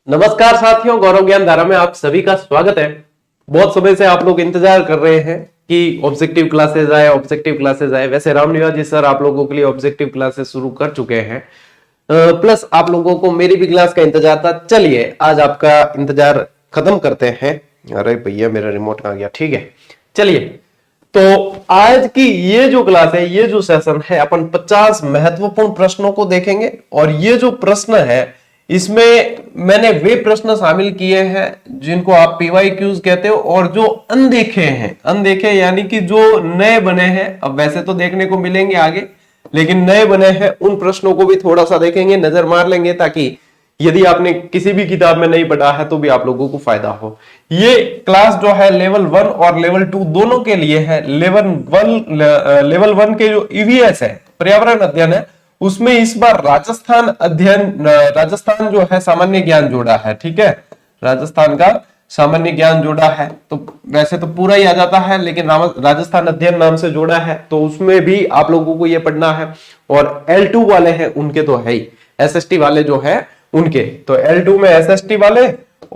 नमस्कार साथियों, गौरव ज्ञान धारा में आप सभी का स्वागत है। बहुत समय से आप लोग इंतजार कर रहे हैं कि ऑब्जेक्टिव क्लासेस आए। वैसे राम निवाजी सर आप लोगों के लिए ऑब्जेक्टिव क्लासेस शुरू कर चुके हैं, प्लस आप लोगों को मेरी भी क्लास का इंतजार था। चलिए आज आपका इंतजार खत्म करते हैं। अरे भैया मेरा रिमोट कहाँ गया? ठीक है, चलिए। तो आज की ये जो क्लास है, ये जो सेशन है, अपन 50 महत्वपूर्ण प्रश्नों को देखेंगे। और ये जो प्रश्न है, इसमें मैंने वे प्रश्न शामिल किए हैं जिनको आप पीवाईक्यूज कहते हो, और जो अनदेखे हैं, अनदेखे यानी कि जो नए बने हैं। अब वैसे तो देखने को मिलेंगे आगे, लेकिन नए बने हैं उन प्रश्नों को भी थोड़ा सा देखेंगे, नजर मार लेंगे, ताकि यदि आपने किसी भी किताब में नहीं पढ़ा है तो भी आप लोगों को फायदा हो। ये क्लास जो है लेवल 1 और लेवल 2 दोनों के लिए है। लेवल 1 के जो ईवीएस है, पर्यावरण अध्ययन है, उसमें इस बार राजस्थान जो है सामान्य ज्ञान जोड़ा है। ठीक है, राजस्थान का सामान्य ज्ञान जोड़ा है। तो वैसे तो पूरा ही आ जाता है, लेकिन राजस्थान अध्ययन नाम से जोड़ा है, तो उसमें भी आप लोगों को ये पढ़ना है। और L2 वाले हैं उनके तो है ही, एसएसटी वाले जो है उनके तो L2 में एसएसटी वाले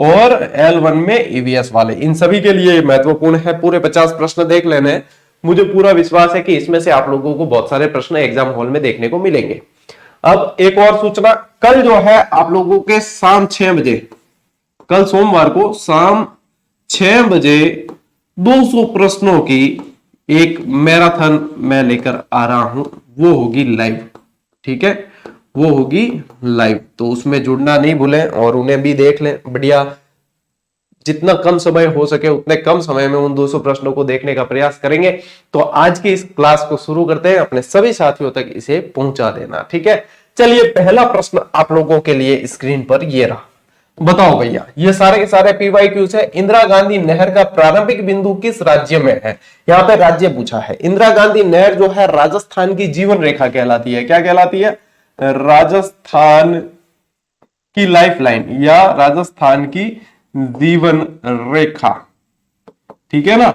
और L1 में ईवीएस वाले, इन सभी के लिए महत्वपूर्ण है। पूरे 50 प्रश्न देख लेने। मुझे पूरा विश्वास है कि इसमें से आप लोगों को बहुत सारे प्रश्न एग्जाम हॉल में देखने को मिलेंगे। अब एक और सूचना, कल जो है आप लोगों के शाम 6 बजे, कल सोमवार को शाम 6 बजे 200 प्रश्नों की एक मैराथन मैं लेकर आ रहा हूं। वो होगी लाइव, ठीक है, वो होगी लाइव। तो उसमें जुड़ना नहीं भूलें और उन्हें भी देख लें। बढ़िया, जितना कम समय हो सके उतने कम समय में उन 200 प्रश्नों को देखने का प्रयास करेंगे। तो आज की इस क्लास को शुरू करते हैं। अपने सभी साथियों तक इसे पहुंचा देना, ठीक है। चलिए, पहला प्रश्न आप लोगों के लिए स्क्रीन पर ये रहा। बताओ भैया, ये सारे के सारे पीवाईक्यूज है। इंदिरा गांधी नहर का प्रारंभिक बिंदु किस राज्य में है? यहां पे राज्य पूछा है। इंदिरा गांधी नहर जो है राजस्थान की जीवन रेखा कहलाती है। क्या कहलाती है? राजस्थान की लाइफलाइन या राजस्थान की जीवन रेखा, ठीक है ना।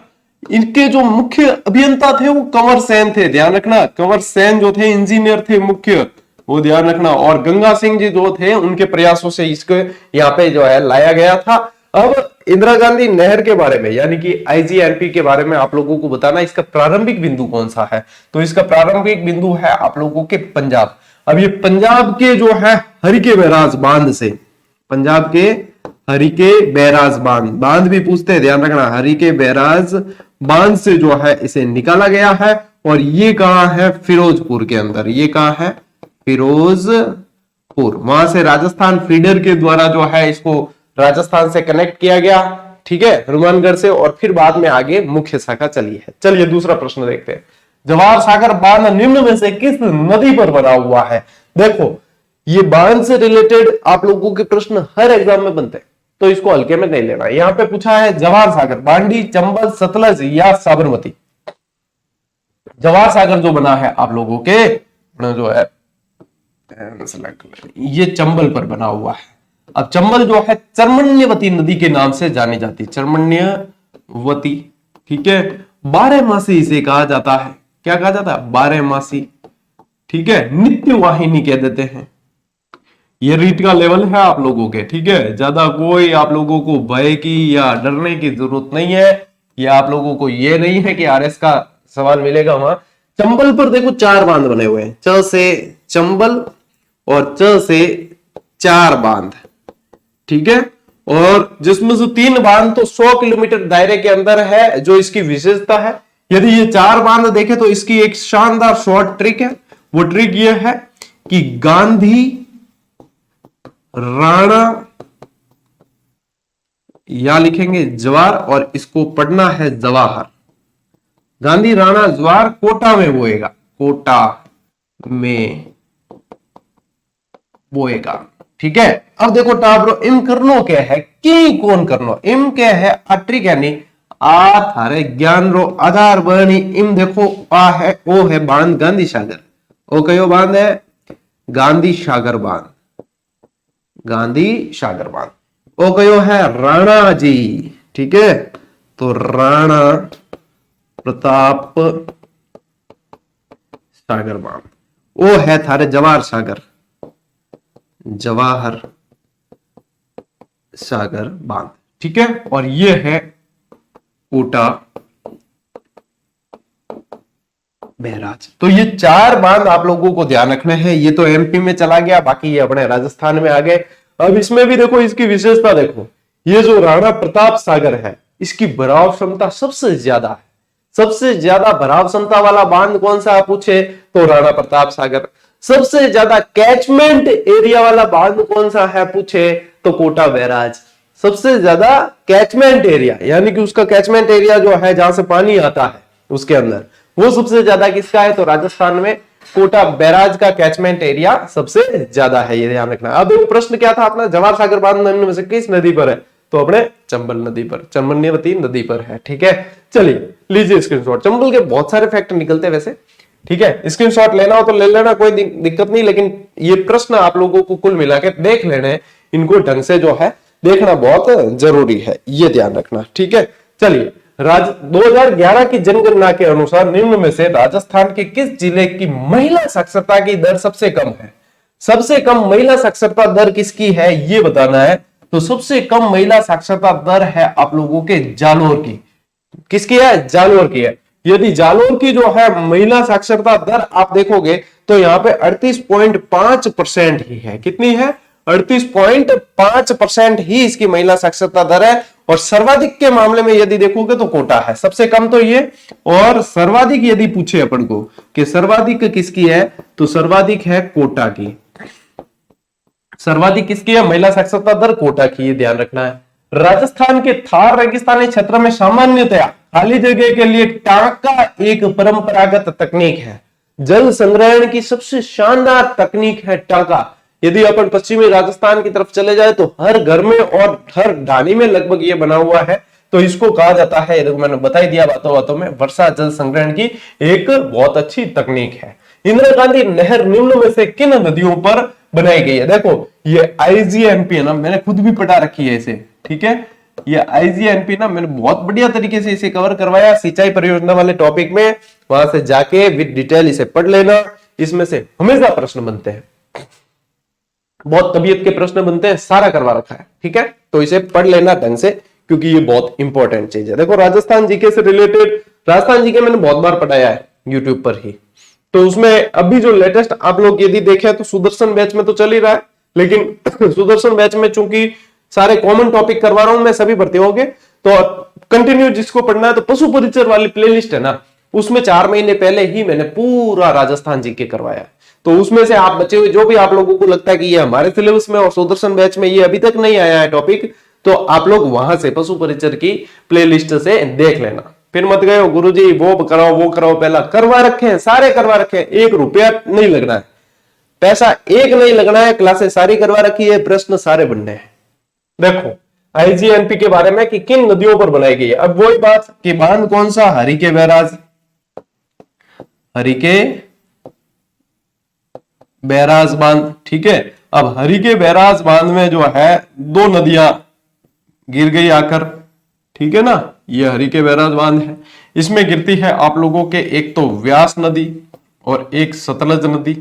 इनके जो मुख्य अभियंता थे वो कंवर सेन थे, ध्यान रखना। कंवर सेन जो थे इंजीनियर थे मुख्य, वो ध्यान रखना। और गंगा सिंह जी जो थे, उनके प्रयासों से इसको यहाँ पे जो है लाया गया था। अब इंदिरा गांधी नहर के बारे में यानी कि आईजीएनपी के बारे में आप लोगों को बताना, इसका प्रारंभिक बिंदु कौन सा है। तो इसका प्रारंभिक बिंदु है आप लोगों के पंजाब। अब ये पंजाब के जो है हरिके बैराज बांध से, पंजाब के हरिके बैराज बांध भी पूछते हैं, ध्यान रखना। हरिके बैराज बांध से जो है इसे निकाला गया है। और ये कहां है? फिरोजपुर के अंदर। ये कहां है? फिरोजपुर। वहां से राजस्थान फीडर के द्वारा जो है इसको राजस्थान से कनेक्ट किया गया, ठीक है, हनुमानगढ़ से। और फिर बाद में आगे मुख्य शाखा चली है। चलिए दूसरा प्रश्न देखते हैं। जवाहर सागर बांध निम्न में से किस नदी पर बना हुआ है? देखो, ये बांध से रिलेटेड आप लोगों के प्रश्न हर एग्जाम में बनते हैं, तो इसको हल्के में नहीं लेना। यहां पे पूछा है जवाहर सागर बांडी, चंबल, सतलज या साबरमती। जवाहर सागर जो बना है आप लोगों के जो है ये चंबल पर बना हुआ है। अब चंबल जो है चर्मण्यवती नदी के नाम से जानी जाती है, चर्मण्यवती, ठीक है। 12मासी इसे कहा जाता है। क्या कहा जाता है? 12मासी, ठीक है। नित्य वाहिनी कह देते हैं। ये रीट का लेवल है आप लोगों के, ठीक है। ज्यादा कोई आप लोगों को भय की या डरने की जरूरत नहीं है। या आप लोगों को ये नहीं है कि आरएस का सवाल मिलेगा वहां। चंबल पर देखो 4 बांध बने हुए हैं। च से चंबल और च से 4 बांध, ठीक है। और जिसमें से 3 बांध तो 100 किलोमीटर दायरे के अंदर है, जो इसकी विशेषता है। यदि ये 4 बांध देखे तो इसकी एक शानदार शॉर्ट ट्रिक है। वो ट्रिक ये है कि गांधी राणा, या लिखेंगे जवार, और इसको पढ़ना है जवाहर। गांधी राणा जवार कोटा में बोएगा, कोटा में बोएगा, ठीक है। अब देखो टाब्रो इम करनो क्या है, की कौन करनो। इम क्या है? अट्रिक यानी आ थारे ज्ञान रो आधार बनी। इम देखो आ है, ओ है बांध गांधी सागर। ओ कयो बांध है? गांधी सागर बांध, गांधी सागर बांध। ओ कयो है? राणा जी, ठीक है। तो राणा प्रताप सागर बांध। ओ है थारे जवाहर सागर, जवाहर सागर बांध, ठीक है। और ये है कोटा बैराज। तो ये 4 बांध आप लोगों को ध्यान रखना है। ये तो एमपी में चला गया, बाकी ये अपने राजस्थान में आ गए। अब इसमें भी देखो इसकी विशेषता देखो, ये जो राणा प्रताप सागर है इसकी भराव क्षमता सबसे ज्यादा है। सबसे ज्यादा भराव क्षमता वाला बांध कौन सा पूछे तो राणा प्रताप सागर। सबसे ज्यादा कैचमेंट एरिया वाला बांध कौन सा है पूछे तो कोटा बैराज। सबसे ज्यादा कैचमेंट एरिया यानी कि उसका कैचमेंट एरिया जो है जहां से पानी आता है उसके अंदर, वो सबसे ज्यादा किसका है तो राजस्थान में कोटा बैराज का कैचमेंट एरिया सबसे ज्यादा है, ये ध्यान रखना। अब एक प्रश्न क्या था अपना, जवाहर सागर बांध निम्न में से किस नदी पर है तो अपने चंबल नदी पर, चंबलनेवती नदी पर है, ठीक है। चलिए लीजिए स्क्रीनशॉट। चंबल के बहुत सारे फैक्ट निकलते हैं वैसे, ठीक है। स्क्रीनशॉट लेना हो तो ले लेना, कोई दिक्कत नहीं, लेकिन ये प्रश्न आप लोगों को कुल मिला के देख लेने, इनको ढंग से जो है देखना बहुत जरूरी है, ये ध्यान रखना, ठीक है। चलिए 2011 की जनगणना के अनुसार निम्न में से राजस्थान के किस जिले की महिला साक्षरता की दर सबसे कम है। सबसे कम महिला साक्षरता दर किसकी है ये बताना है। तो सबसे कम महिला साक्षरता दर है आप लोगों के जालोर की। किसकी है? जालोर की है। यदि जालोर की जो है महिला साक्षरता दर आप देखोगे तो यहाँ पे 38.5% ही है। कितनी है? 38.5% ही इसकी महिला साक्षरता दर है। और सर्वाधिक के मामले में यदि देखोगे तो कोटा है। सबसे कम तो ये, और सर्वाधिक यदि पूछे अपन को कि सर्वाधिक किसकी है तो सर्वाधिक है कोटा की। सर्वाधिक किसकी है महिला साक्षरता दर? कोटा की, ये ध्यान रखना है। राजस्थान के थार रेगिस्तानी क्षेत्र में सामान्यतया खाली जगह के लिए टांका एक परंपरागत तकनीक है। जल संग्रहण की सबसे शानदार तकनीक है टांका। यदि अपन पश्चिमी राजस्थान की तरफ चले जाए तो हर घर में और हर ढाणी में लगभग ये बना हुआ है। तो इसको कहा जाता है, देखो मैंने बता ही दिया बातों बातों में, वर्षा जल संग्रहण की एक बहुत अच्छी तकनीक है। इंदिरा गांधी नहर निम्न में से किन नदियों पर बनाई गई है? देखो ये आईजीएनपी है ना, मैंने खुद भी पढ़ा रखी है इसे, ठीक है। ये आईजीएनपी ना मैंने बहुत बढ़िया तरीके से इसे कवर करवाया सिंचाई परियोजना वाले टॉपिक में। वहां से जाके विद डिटेल इसे पढ़ लेना। इसमें से हमेशा प्रश्न बनते हैं, बहुत तबीयत के प्रश्न बनते हैं, सारा करवा रखा है, ठीक है। तो इसे पढ़ लेना ढंग से, क्योंकि ये बहुत इंपॉर्टेंट चीज है। देखो राजस्थान जीके से रिलेटेड, राजस्थान जीके मैंने बहुत बार पढ़ाया है यूट्यूब पर ही। तो उसमें अभी जो लेटेस्ट आप लोग यदि देखें तो सुदर्शन बैच में तो चल ही रहा है, लेकिन सुदर्शन बैच में चूंकि सारे कॉमन टॉपिक करवा रहा हूं मैं, सभी भर्ती होंगे तो कंटिन्यू जिसको पढ़ना है तो पशु परिचर वाली प्लेलिस्ट है ना, उसमें 4 महीने पहले ही मैंने पूरा राजस्थान जीके करवाया। तो उसमें से आप बचे हुए जो भी आप लोगों को लगता है कि ये हमारे सिलेबस में और सुदर्शन बैच में ये अभी तक नहीं आया है टॉपिक, तो आप लोग वहां से पशु परिचर की प्लेलिस्ट से देख लेना। फिर मत गए गुरुजी वो कराओ वो कराओ, पहला करवा रखे हैं, सारे करवा रखे हैं, 1 रुपया नहीं लगना है, पैसा एक नहीं लगना है, क्लासेस सारी करवा रखी है, प्रश्न सारे बनने हैं। देखो आईजीएनपी के बारे में कि किन नदियों पर बनाई गई है। अब वही बात कि बांध कौन सा? हरिके बैराज। हरिके बैराज बांध, ठीक है। अब हरिके बैराज बांध में जो है 2 नदियां गिर गई आकर, ठीक है ना। ये हरिके बैराज बांध है, इसमें गिरती है आप लोगों के एक तो व्यास नदी और एक सतलज नदी,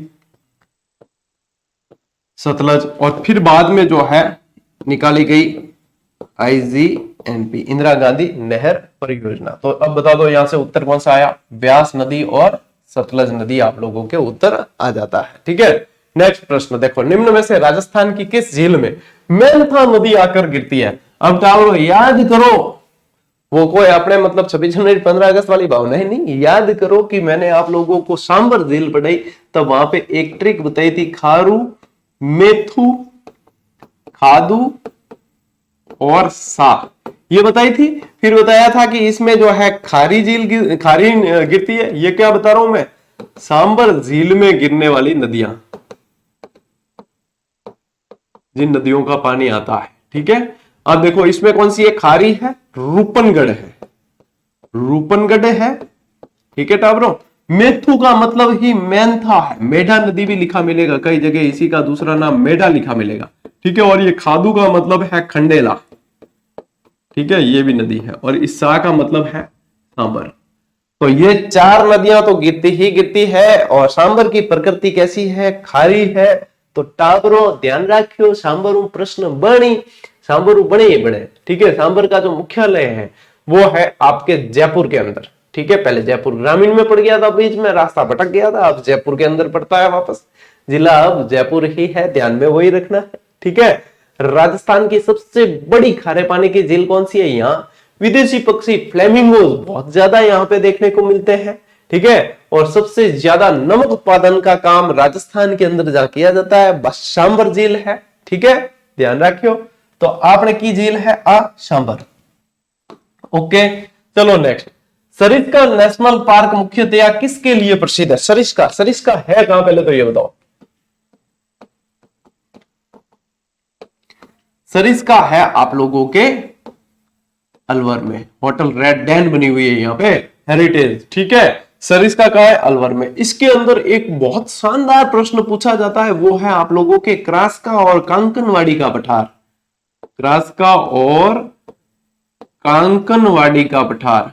सतलज। और फिर बाद में जो है निकाली गई आईजीएनपी, इंदिरा गांधी नहर परियोजना। तो अब बता दो यहां से उत्तर कौन सा आया? व्यास नदी और सतलज नदी आप लोगों के उत्तर आ जाता है, ठीक है। नेक्स्ट प्रश्न देखो, निम्न में से राजस्थान की किस झील में मेंथा नदी आकर गिरती है? अब क्या याद करो, वो कोई अपने मतलब 26 जनवरी 15 अगस्त वाली भावना है नहीं, याद करो कि मैंने आप लोगों को सांबर झील पढ़ाई, तब वहां पे एक ट्रिक बताई थी, खारू, मेथू, खादू और सा, ये बताई थी। फिर बताया था कि इसमें जो है खारी झील खारी गिरती है। ये क्या बता रहा हूं मैं? सांबर झील में गिरने वाली नदियां, जिन नदियों का पानी आता है, ठीक है। अब देखो इसमें कौन सी है? खारी है, रूपनगढ़ है, रूपनगढ़ है, ठीक है टाबरों। मेथू का मतलब ही मेंथा है, मेढा नदी भी लिखा मिलेगा कई जगह, इसी का दूसरा नाम मेढा लिखा मिलेगा, ठीक है। और ये खादू का मतलब है खंडेला, ठीक है, ये भी नदी है। और इस सा का मतलब है सांबर। तो ये 4 नदियां तो गिरती ही गिरती है। और सांबर की प्रकृति कैसी है? खारी है। तो टाबरो ध्यान रखियो, सांबर प्रश्न बनी, सांबर बड़े ही बड़े, ठीक है। सांबर का जो मुख्यालय है वो है आपके जयपुर के अंदर, ठीक है। पहले जयपुर ग्रामीण में पड़ गया था, बीच में रास्ता भटक गया था, अब जयपुर के अंदर पड़ता है वापस। जिला अब जयपुर ही है, ध्यान में वही रखना है, ठीक है। राजस्थान की सबसे बड़ी खारे पानी की झील कौन सी है? यहाँ विदेशी पक्षी फ्लेमिंगोज बहुत ज्यादा यहाँ पे देखने को मिलते हैं, ठीक है। और सबसे ज्यादा नमक उत्पादन का काम राजस्थान के अंदर जा किया जाता है, बस सांबर झील है, ठीक है, ध्यान रखियो। तो आपने की झील है सांबर, ओके। चलो नेक्स्ट, सरिस्का नेशनल पार्क मुख्यतया किसके लिए प्रसिद्ध है? सरिस्का, सरिस्का है कहां, पहले तो ये बताओ। सरिस्का है आप लोगों के अलवर में, होटल रेड डैन बनी हुई है यहाँ पे, हेरिटेज, ठीक है। सरिस्का कहां है? अलवर में। इसके अंदर एक बहुत शानदार प्रश्न पूछा जाता है, वो है आप लोगों के क्रास्का और कांकनवाड़ी का पठार। क्रास्का और कांकनवाड़ी का पठार,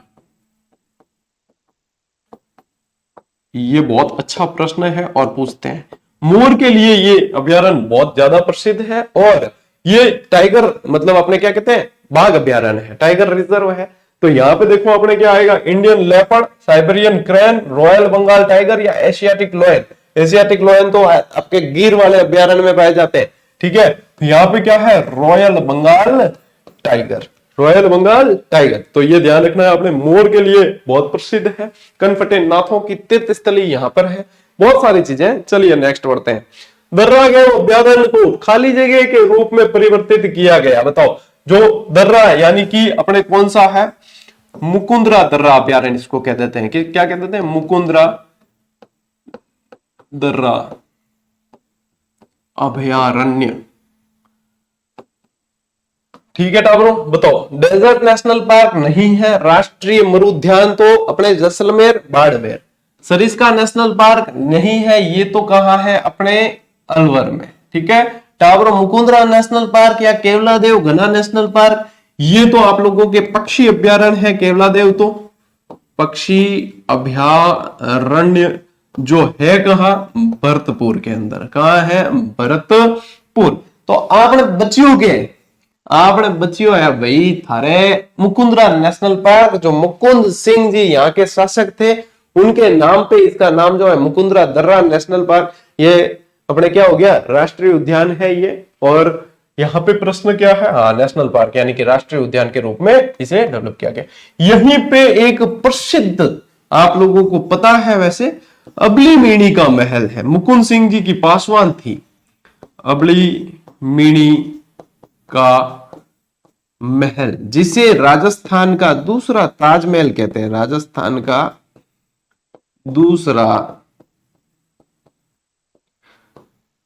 ये बहुत अच्छा प्रश्न है और पूछते हैं। मोर के लिए ये अभ्यारण्य बहुत ज्यादा प्रसिद्ध है, और ये टाइगर मतलब अपने क्या कहते हैं, बाघ अभ्यारण्य है, टाइगर रिजर्व है। तो यहाँ पे देखो अपने क्या आएगा, Indian leopard, Siberian crane, royal Bengal tiger या एशियाटिक लॉयन। एशियाटिक लॉयन तो आपके गिर वाले अभ्यारण्य में पाए जाते हैं, ठीक है। तो यहाँ पे क्या है, royal Bengal tiger, royal Bengal tiger. तो ये ध्यान रखना है आपने, मोर के लिए बहुत प्रसिद्ध है। कनफटे नाथों की तीर्थ स्थली यहाँ पर है, बहुत सारी चीजें। चलिए नेक्स्ट बढ़ते हैं। दर्रा के अभ्यारण्य को खाली जगह के रूप में परिवर्तित किया गया, बताओ। जो दर्रा यानी कि अपने कौन सा है, मुकुंदरा दर्रा अभ्यारण्य इसको कह देते हैं, कि क्या कह देते हैं, मुकुंदरा दर्रा अभयारण्य, ठीक है टाबरो। बताओ, डेजर्ट नेशनल पार्क नहीं है, राष्ट्रीय मरुद्यान तो अपने जैसलमेर बाड़मेर। सरिस्का नेशनल पार्क नहीं है, ये तो कहां है, अपने अलवर में, ठीक है। टाबरो, मुकुंदरा नेशनल पार्क या केवलादेव घना नेशनल पार्क, ये तो आप लोगों के पक्षी अभ्यारण्य है। केवलादेव तो पक्षी अभयारण्य जो है कहा, भरतपुर के अंदर। कहा है, भरतपुर। तो आपने बच्चियों है भाई थारे मुकुंदरा नेशनल पार्क, जो मुकुंद सिंह जी यहाँ के शासक थे, उनके नाम पे इसका नाम जो है मुकुंदरा दर्रा नेशनल पार्क, ये अपने क्या हो गया, राष्ट्रीय उद्यान है ये। और यहाँ पे प्रश्न क्या है, हाँ नेशनल पार्क यानी कि राष्ट्रीय उद्यान के रूप में इसे डेवलप किया गया। यहीं पे एक प्रसिद्ध, आप लोगों को पता है वैसे, अबली मीणी का महल है, मुकुंद सिंह जी की पासवान थी, अबली मीणी का महल, जिसे राजस्थान का दूसरा ताजमहल कहते हैं। राजस्थान का दूसरा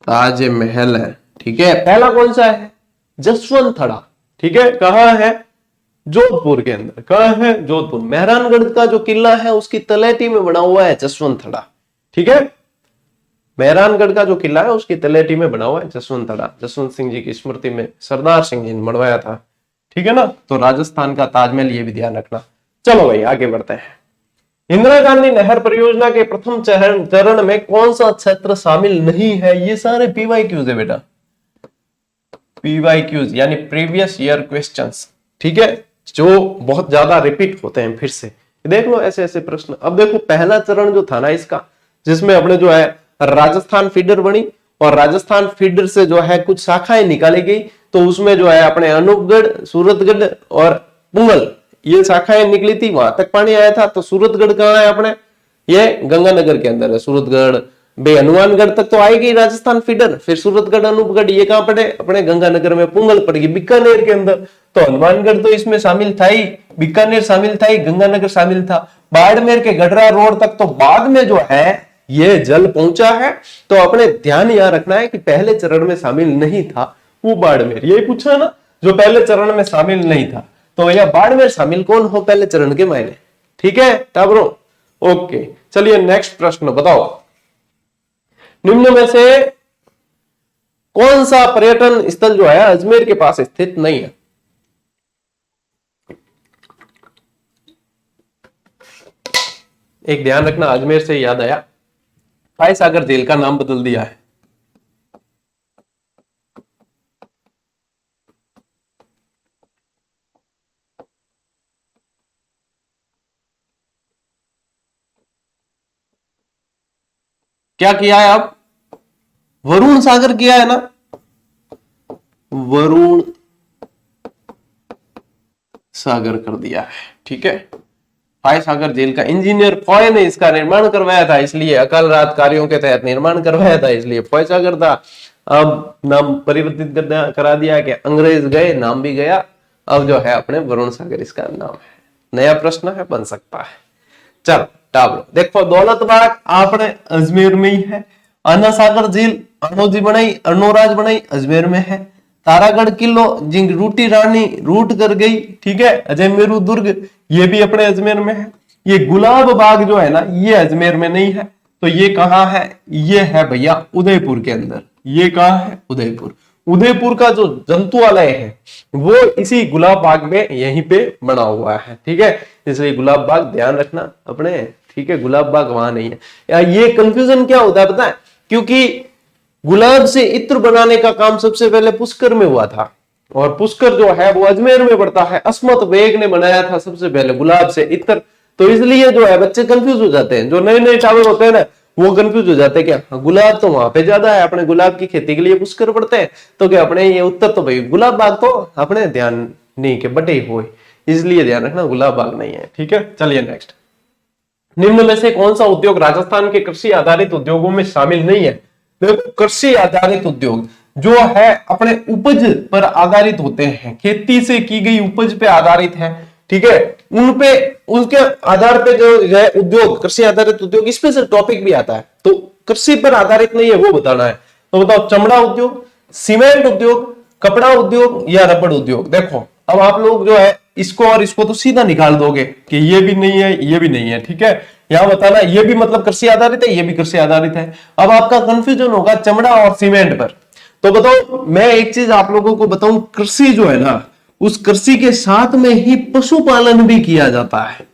ताजमहल है, ठीक है। पहला कौन सा है, जसवंतथड़ा, ठीक है। कहां है, जोधपुर के अंदर। कहां है, जोधपुर। मेहरानगढ़ का जो किला है उसकी तलेटी में बना हुआ है जसवंतथड़ा, ठीक है। मेहरानगढ़ का जो किला है उसकी तलेटी में बना हुआ है जसवंतथड़ा, जसवंत सिंह जी की स्मृति में सरदार सिंह जी ने बनवाया था, ठीक है ना। तो राजस्थान का ताजमहल, ये भी ध्यान रखना। चलो भाई आगे बढ़ते हैं। इंदिरा गांधी नहर परियोजना के प्रथम चरण में कौन सा क्षेत्र शामिल नहीं है? ये सारे पीवाईक्यूज है बेटा, पीवाईक्यूज यानी प्रीवियस ईयर क्वेश्चंस, ठीक है, जो बहुत ज्यादा रिपीट होते हैं फिर से। देख लो ऐसे ऐसे प्रश्न। अब देखो पहला चरण जो था ना इसका, जिसमें अपने जो है राजस्थान फीडर बनी, और राजस्थान फीडर से जो है कुछ शाखाएं निकाली गई, तो उसमें जो है अपने अनूपगढ़, सूरतगढ़ और पुंगल, ये शाखाएं निकली थी, वहां तक पानी आया था। तो सूरतगढ़ कहां है अपने, ये गंगानगर के अंदर है। सूरतगढ़ बे हनुमानगढ़ तक तो आएगी राजस्थान फीडर, फिर सूरतगढ़, अनूपगढ़, ये कहां पड़े, अपने गंगानगर में। पुंगल पड़ेगी बीकानेर के अंदर। तो हनुमानगढ़ तो इसमें शामिल था ही, बीकानेर शामिल था ही, गंगानगर शामिल था। बाड़मेर के गडरा रोड तक तो बाद में जो है ये जल पहुंचा है। तो अपने ध्यान यहां रखना है कि पहले चरण में शामिल नहीं था वो बाड़मेर, यही पूछा ना, जो पहले चरण में शामिल नहीं था। तो यह बाड़मेर शामिल कौन हो पहले चरण के मायने, ठीक है टाबरो, ओके। चलिए नेक्स्ट प्रश्न बताओ, निम्न में से कौन सा पर्यटन स्थल जो है अजमेर के पास स्थित नहीं है? एक ध्यान रखना, अजमेर से याद आया, फाय सागर झील का नाम बदल दिया है। क्या किया है अब? वरुण सागर किया है ना, वरुण सागर कर दिया है, ठीक है। फाय सागर झील का इंजीनियर फॉय ने इसका निर्माण करवाया था, इसलिए अकाल रात कार्यों के तहत निर्माण करवाया था, इसलिए फॉय सागर था। अब नाम परिवर्तित करा दिया कि अंग्रेज गए, नाम भी गया, अब जो है अपने वरुण सागर इसका नाम है। नया प्रश्न है, बन सकता है। चलो टाबलो देखो, दौलत बाग आपने अजमेर में ही है। अन्ना सागर झील अनोजी बनाई, अर्णोराज बनाई, अजमेर में है। तारागढ़ किलो जिंग रूटी रानी रूट कर गई, ठीक है, अजय मेरू दुर्ग, ये भी अपने अजमेर में है। ये गुलाब बाग जो है ना, ये अजमेर में नहीं है, तो ये कहाँ है? ये है भैया उदयपुर के अंदर। ये कहाँ है? उदयपुर। उदयपुर का जो जंतुआलय है वो इसी गुलाब बाग में यहीं पे बना हुआ है, ठीक है, इसलिए गुलाब बाग ध्यान रखना अपने, ठीक है, गुलाब बाग वहां नहीं है। ये कंफ्यूजन क्या होता है पता है? क्योंकि गुलाब से इत्र बनाने का काम सबसे पहले पुष्कर में हुआ था, और पुष्कर जो है वो अजमेर में पड़ता है। अस्मत बेग ने बनाया था सबसे पहले गुलाब से इत्र, तो इसलिए जो है बच्चे कंफ्यूज हो जाते हैं, जो नए नए टावर होते हैं ना वो कंफ्यूज हो जाते हैं, क्या गुलाब तो वहां पे ज्यादा है, अपने गुलाब की खेती के लिए पुष्कर पड़ते हैं, तो क्या अपने ये उत्तर तो भाई गुलाब बाग तो अपने ध्यान नहीं के बटे हुए, इसलिए ध्यान रखना गुलाब बाग नहीं है, ठीक है। चलिए नेक्स्ट, निम्न में से कौन सा उद्योग राजस्थान के कृषि आधारित उद्योगों में शामिल नहीं है? देखो, कृषि आधारित उद्योग जो है अपने उपज पर आधारित होते हैं, खेती से की गई उपज पे आधारित है, ठीक है, उन पे उनके आधार पे जो है उद्योग, कृषि आधारित उद्योग, इसमें से टॉपिक भी आता है, तो कृषि पर आधारित नहीं है वो बताना है। तो बताओ, चमड़ा उद्योग, सीमेंट उद्योग, कपड़ा उद्योग या रबड़ उद्योग? देखो अब आप लोग जो है इसको और इसको तो सीधा निकाल दोगे कि ये भी नहीं है, ये भी नहीं है, ठीक है। यहां बताना ये भी मतलब कृषि आधारित है, ये भी कृषि आधारित है। अब आपका कंफ्यूजन होगा चमड़ा और सीमेंट पर, तो बताओ मैं एक चीज आप लोगों को बताऊं, कृषि जो है ना, उस कृषि के साथ में ही पशुपालन भी किया जाता है।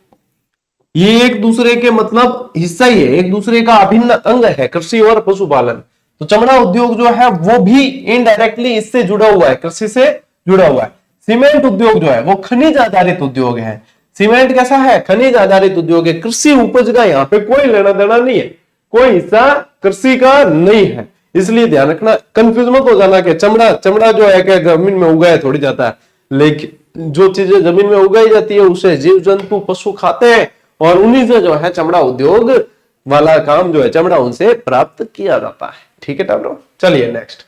ये एक दूसरे के मतलब हिस्सा ही है, एक दूसरे का अभिन्न अंग है कृषि और पशुपालन। तो चमड़ा उद्योग जो है वो भी इनडायरेक्टली इससे जुड़ा हुआ है, कृषि से जुड़ा हुआ है। सीमेंट उद्योग जो है वो खनिज आधारित उद्योग है। सीमेंट कैसा है? खनिज आधारित उद्योग है। कृषि उपज का यहाँ पे कोई लेना देना नहीं है, कोई हिस्सा कृषि का नहीं है, इसलिए ध्यान रखना, कंफ्यूज मत हो जाना कि चमड़ा चमड़ा जो है क्या जमीन में उगाया थोड़ी जाता है, लेकिन जो चीजें जमीन में उगाई जाती है उसे जीव जंतु पशु खाते हैं, और उन्हीं से जो है चमड़ा उद्योग वाला काम जो है चमड़ा उनसे प्राप्त किया जाता है, ठीक है टाबरो। चलिए नेक्स्ट,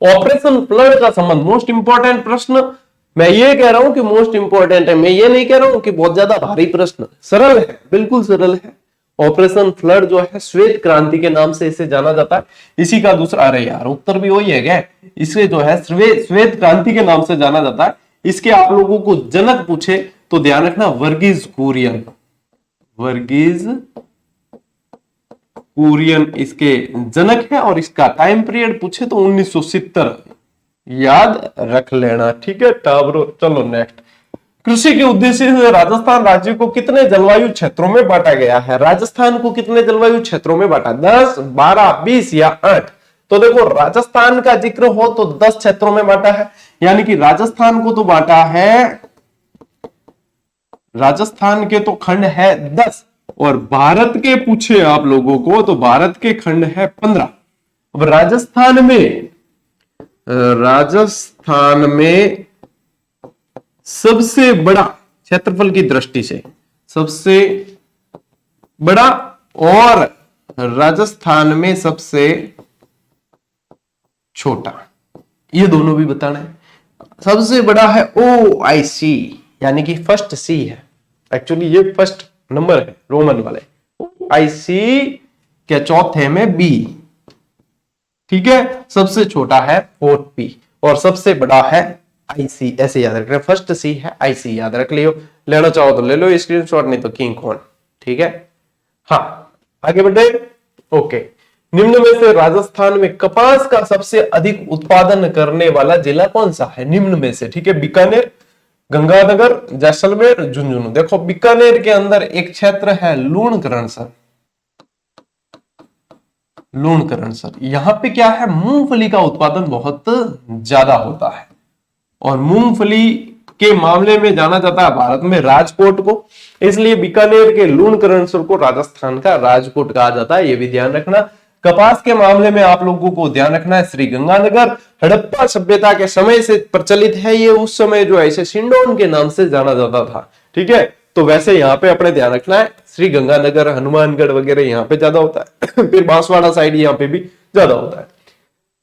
ऑपरेशन फ्लड का संबंध, मोस्ट इंपॉर्टेंट प्रश्न। मैं ये कह रहा हूं कि मोस्ट इंपॉर्टेंट है, मैं ये नहीं कह रहा हूं कि बहुत ज्यादा भारी प्रश्न, सरल है, बिल्कुल सरल है। ऑपरेशन फ्लड जो है श्वेत क्रांति के नाम से इसे जाना जाता है। इसी का दूसरा, अरे यार उत्तर भी वही है क्या, इसे जो है श्वेत क्रांति के नाम से जाना जाता है। इसके आप लोगों को जनक पूछे तो ध्यान रखना वर्गीज कुरियन, वर्गीज कुरियन इसके जनक है, और इसका टाइम पीरियड पूछे तो 1970 याद रख लेना, ठीक है टाबरो। चलो नेक्स्ट, कृषि के उद्देश्य से राजस्थान राज्य को कितने जलवायु क्षेत्रों में बांटा गया है? राजस्थान को कितने जलवायु क्षेत्रों में बांटा, 10, 12, 20 या 8? तो देखो राजस्थान का जिक्र हो तो 10 क्षेत्रों में बांटा है, यानी कि राजस्थान को तो बांटा है, राजस्थान के तो खंड है 10, और भारत के पूछे आप लोगों को तो भारत के खंड है 15। अब राजस्थान में सबसे बड़ा क्षेत्रफल की दृष्टि से सबसे बड़ा, और राजस्थान में सबसे छोटा, ये दोनों भी बताना है। सबसे बड़ा है OIC, यानी कि फर्स्ट सी है, एक्चुअली ये फर्स्ट नंबर है रोमन वाले, OIC के चौथे में B, ठीक है, सबसे छोटा है 4P और सबसे बड़ा है IC, ऐसे याद रख रहे, फर्स्ट सी है IC, याद रख लियो, लेना चाहो तो ले लो स्क्रीनशॉट, नहीं तो किंग कौन, ठीक है। हाँ आगे बढ़े, ओके। निम्न में से राजस्थान में कपास का सबसे अधिक उत्पादन करने वाला जिला कौन सा है? निम्न में से, ठीक है, बीकानेर, गंगानगर, जैसलमेर, झुंझुनू। देखो बीकानेर के अंदर एक क्षेत्र है लूणकरणसर, लूणकरणसर, यहां पे क्या है, मूंगफली का उत्पादन बहुत ज्यादा होता है, और मूंगफली के मामले में जाना जाता है भारत में राजकोट को, इसलिए बीकानेर के लूणकरणसर को राजस्थान का राजकोट कहा जाता है, ये भी ध्यान रखना। कपास के मामले में आप लोगों को ध्यान रखना है श्रीगंगानगर। हड़प्पा सभ्यता के समय से प्रचलित है ये, उस समय जो है इसे सिंडोन के नाम से जाना जाता था, ठीक है। तो वैसे यहाँ पे अपने ध्यान रखना है श्रीगंगानगर, हनुमानगढ़ वगैरह यहाँ पे ज्यादा होता है फिर बांसवाड़ा साइड यहाँ पे भी ज्यादा होता है।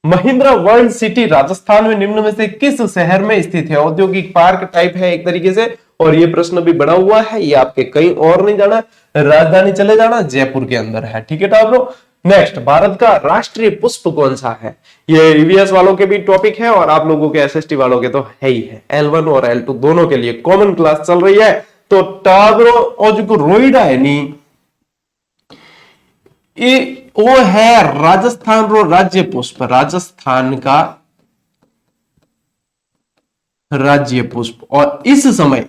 महिंद्रा वर्ल्ड सिटी राजस्थान में निम्न में से किस शहर में स्थित है? औद्योगिक पार्क टाइप है एक तरीके से, और ये प्रश्न भी बना हुआ है, ये आपके कहीं और नहीं जाना, राजधानी चले जाना, जयपुर के अंदर है, ठीक है टाब्रो। नेक्स्ट, भारत का राष्ट्रीय पुष्प कौन सा है? ये ईवीएस वालों के भी टॉपिक है और आप लोगों के एसएसटी वालों के तो है ही है, L1 और L2 दोनों के लिए कॉमन क्लास चल रही है। तो टाब्रो और जो रोइडा है नी, ये वो है राजस्थान रो राज्य पुष्प, राजस्थान का राज्य पुष्प। और इस समय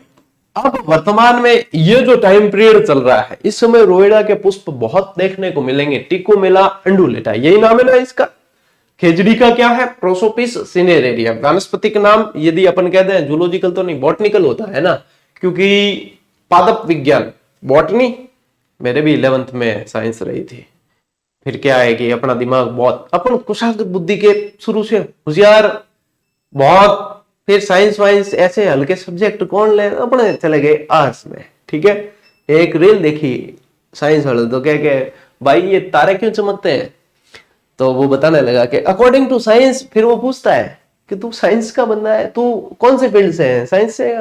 अब वर्तमान में ये जो टाइम पीरियड चल रहा है, इस समय रोइडा के पुष्प बहुत देखने को मिलेंगे। टिकोमेला अंडुलेटा यही नाम है ना इसका। खेजड़ी का क्या है? प्रोसोपिस सिनेरेरियम। वनस्पति का नाम यदि अपन कहते हैं, जूलॉजिकल तो नहीं, बॉटनिकल होता है ना, क्योंकि पादप विज्ञान बॉटनी मेरे भी 11th में साइंस रही थी। फिर क्या है कि अपना दिमाग बहुत, अपन कुशाग्र बुद्धि के शुरू से होशियार बहुत, फिर साइंस वाइंस ऐसे हल्के सब्जेक्ट कौन ले, अपने चले गए आर्ट्स में, ठीक है। एक रील देखी साइंस वाले तो कह के भाई ये तारे क्यों चमकते हैं, तो वो बताने लगा कि अकॉर्डिंग टू साइंस। फिर वो पूछता है कि तू साइंस का बंदा है, तू कौन से फील्ड से है, साइंस से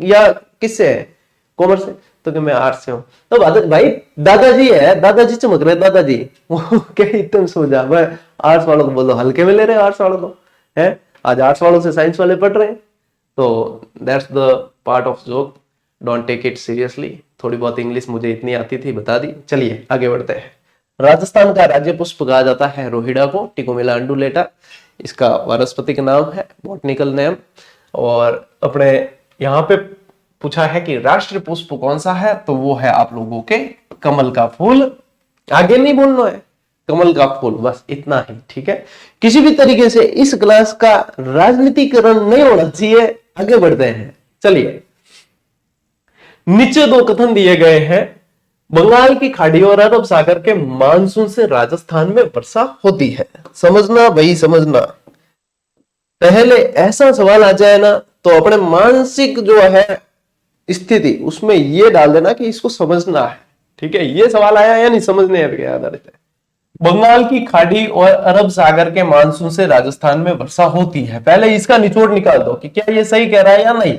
या किससे है, कॉमर्स से? तो कि मैं आर्ट्स से हूं। तो भाई दादाजी है, दादाजी चमक रहे, दादाजी वो क्या तुम सो जा, मैं आर्ट्स वालों को बोलो हल्के में ले रहे, आर्ट्स वालों को है, आज आर्ट्स वालों से साइंस वाले पढ़ रहे हैं। तो that's the part of joke, don't take it seriously. थोड़ी बहुत इंग्लिश मुझे इतनी आती थी, बता दी। चलिए आगे बढ़ते हैं। राजस्थान का राज्य पुष्प कहा जाता है रोहिड़ा को, टिकोमेला अंडुलेटा इसका वानस्पतिक नाम है, बॉटनिकल नेम। और अपने यहाँ पे पूछा है कि राष्ट्रीय पुष्प कौन सा है, तो वो है आप लोगों के कमल का फूल। आगे नहीं बोलना है, कमल का फूल, बस इतना ही, ठीक है। किसी भी तरीके से इस क्लास का राजनीतिकरण नहीं होना चाहिए। आगे बढ़ते हैं, चलिए। नीचे दो कथन दिए गए हैं। बंगाल की खाड़ी और अरब सागर के मानसून से राजस्थान में वर्षा होती है। समझना भाई, समझना। पहले ऐसा सवाल आ जाए ना तो अपने मानसिक जो है स्थिति उसमें ये डाल देना कि इसको समझना है, ठीक है। ये सवाल आया या नहीं, समझने पे आधारित है। बंगाल की खाड़ी और अरब सागर के मानसून से राजस्थान में वर्षा होती है। पहले इसका निचोड़ निकाल दो कि क्या ये सही कह रहा है या नहीं।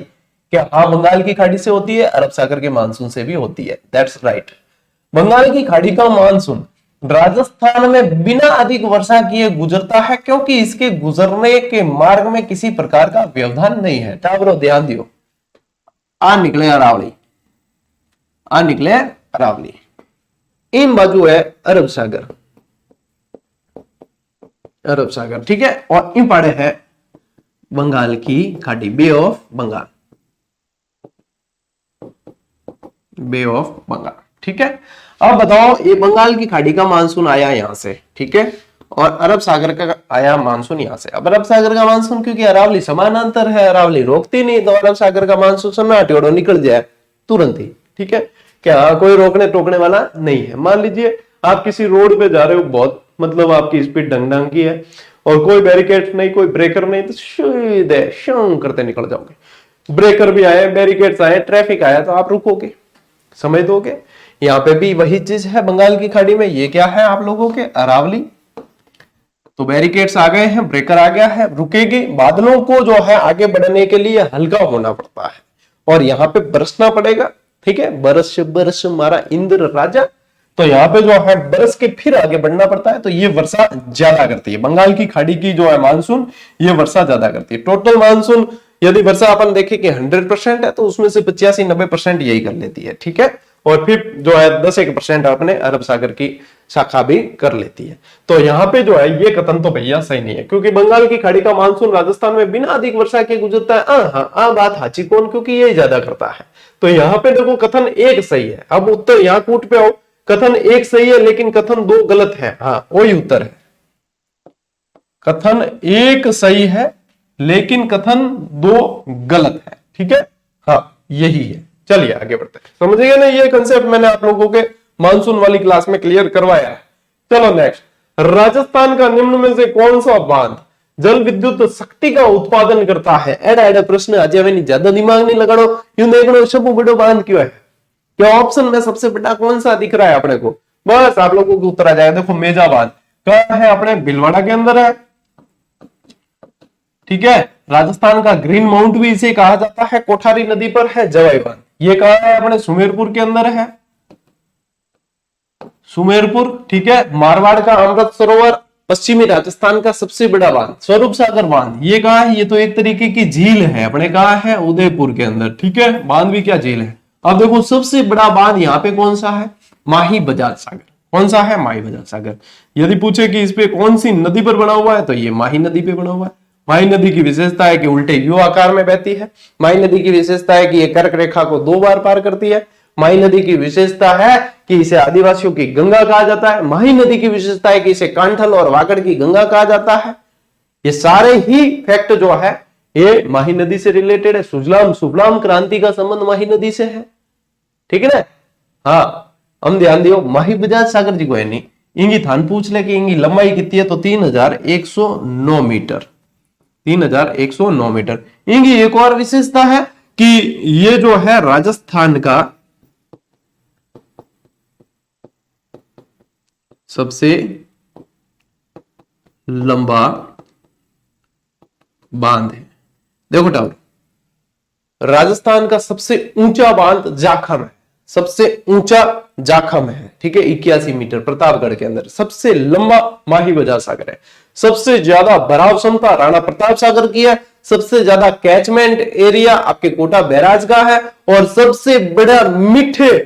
क्या हाँ, बंगाल की खाड़ी से होती है, अरब सागर के मानसून से भी होती है, दैट्स राइट। बंगाल की खाड़ी का मानसून राजस्थान में बिना अधिक वर्षा किए गुजरता है, क्योंकि इसके गुजरने के मार्ग में किसी प्रकार का व्यवधान नहीं है। टाबरो ध्यान दियो, आ निकले अरावली, आ निकले अरावली, इन बाजू है अरब सागर, अरब सागर, ठीक है। और इन पाड़े है बंगाल की खाड़ी, bay of Bengal, bay of Bengal, ठीक है। अब बताओ, ये बंगाल की खाड़ी का मानसून आया यहां से, ठीक है, और अरब सागर का आया मानसून यहां से। अब अरब सागर का मानसून, क्योंकि अरावली समानांतर है, अरावली रोकती नहीं, तो अरब सागर का मानसून सन्नाटेड़ो निकल जाए तुरंत ही, ठीक है। क्या कोई रोकने टोकने वाला नहीं है। मान लीजिए आप किसी रोड पे जा रहे हो, बहुत मतलब आपकी स्पीड ढंग ढंग की है और कोई बैरिकेड नहीं, कोई ब्रेकर नहीं, तो सीधे शूं करते निकल जाओगे। ब्रेकर भी आए, बैरिकेड्स आए, ट्रैफिक आया, तो आप रुकोगे, समय दोगे। यहाँ पे भी वही चीज है बंगाल की खाड़ी में। ये क्या है आप लोगों के अरावली, तो बैरिकेड्स आ गए हैं, ब्रेकर आ गया है, रुकेगी। बादलों को जो है आगे बढ़ने के लिए हल्का होना पड़ता है और यहाँ पे बरसना पड़ेगा, ठीक है। बरस बरस मारा इंद्र राजा, तो यहाँ पे जो है बरस के फिर आगे बढ़ना पड़ता है, तो ये वर्षा ज्यादा करती है। बंगाल की खाड़ी की जो है मानसून, ये वर्षा ज्यादा करती है। टोटल मानसून यदि वर्षा अपन देखें कि 100% है, तो उसमें से 85-90% यही कर लेती है, ठीक है। और फिर जो है 10-1% अपने अरब सागर की शाखा भी कर लेती है। तो यहाँ पे जो है ये कथन तो भैया सही नहीं है, क्योंकि बंगाल की खाड़ी का मानसून राजस्थान में बिना अधिक वर्षा के गुजरता है। हाँ, बात हाची कौन, क्योंकि ये ज्यादा करता है। तो यहाँ पे देखो कथन एक सही है। अब उत्तर यहाँ कूट पे आओ, कथन एक सही है लेकिन कथन दो गलत है। हाँ, वही उत्तर है। कथन एक सही है लेकिन कथन दो गलत है, ठीक है, हाँ यही है। चलिए आगे बढ़ते हैं, समझिए ना, ये कंसेप्ट मैंने आप लोगों के मानसून वाली क्लास में क्लियर करवाया है। चलो नेक्स्ट, राजस्थान का निम्न में से कौन सा बांध जल विद्युत शक्ति का उत्पादन करता है? एडा एडा प्रश्न आ जावे, नहीं ज्यादा दिमाग नहीं लगाड़ो, यूं देख लो सब बड़ो बांध क्यों है, क्या ऑप्शन में सबसे बड़ा कौन सा दिख रहा है अपने को, बस आप लोगों को उत्तर आ जाएगा। देखो मेजा बांध कहां है, अपने भीलवाड़ा के अंदर है, ठीक है। राजस्थान का ग्रीन माउंट भी इसे कहा जाता है, कोठारी नदी पर है जवाई बांध। ये कहां है, अपने सुमेरपुर के अंदर है, सुमेरपुर, ठीक है। मारवाड़ का अमृत सरोवर, पश्चिमी राजस्थान का सबसे बड़ा बांध स्वरूप सागर बांध, ये कहा है, ये तो एक तरीके की झील है, अपने कहा है उदयपुर के अंदर, ठीक है। बांध भी क्या झील है। अब देखो सबसे बड़ा बांध यहाँ पे कौन सा है, माही बजाज सागर। कौन सा है, माही बजाज सागर। यदि पूछे कि इस पे कौन सी नदी पर बना हुआ है, तो ये माही नदी पे बना हुआ है। माही नदी की विशेषता है कि उल्टे यू आकार में बहती है। माही नदी की विशेषता है कि ये कर्क रेखा को 2 बार पार करती है। माही नदी की विशेषता है कि इसे आदिवासियों की गंगा कहा जाता है। माही नदी की विशेषता है कि इसे कांठल और वागड़ की गंगा कहा जाता है। ये सारे ही फैक्ट जो है ये माही नदी से रिलेटेड है। सुजलाम सुफलाम क्रांति का संबंध माही नदी से है, ठीक है ना। हाँ हम ध्यान दियो, माही बजाज सागर जी को है नहीं, इंगी थान पूछ ले कि इंगी लंबाई कितनी है, तो 3109 मीटर, 3109 मीटर। इंगी एक और विशेषता है कि ये जो है राजस्थान का सबसे लंबा बांध है। देखो टाउन, राजस्थान का सबसे ऊंचा बांध जाखम है, सबसे ऊंचा जाखम है, ठीक है, 81 मीटर प्रतापगढ़ के अंदर। सबसे लंबा माही बजाज सागर है। सबसे ज्यादा भराव क्षमता राणा प्रताप सागर की है। सबसे ज्यादा कैचमेंट एरिया आपके कोटा बैराज का है। और सबसे बड़ा मीठे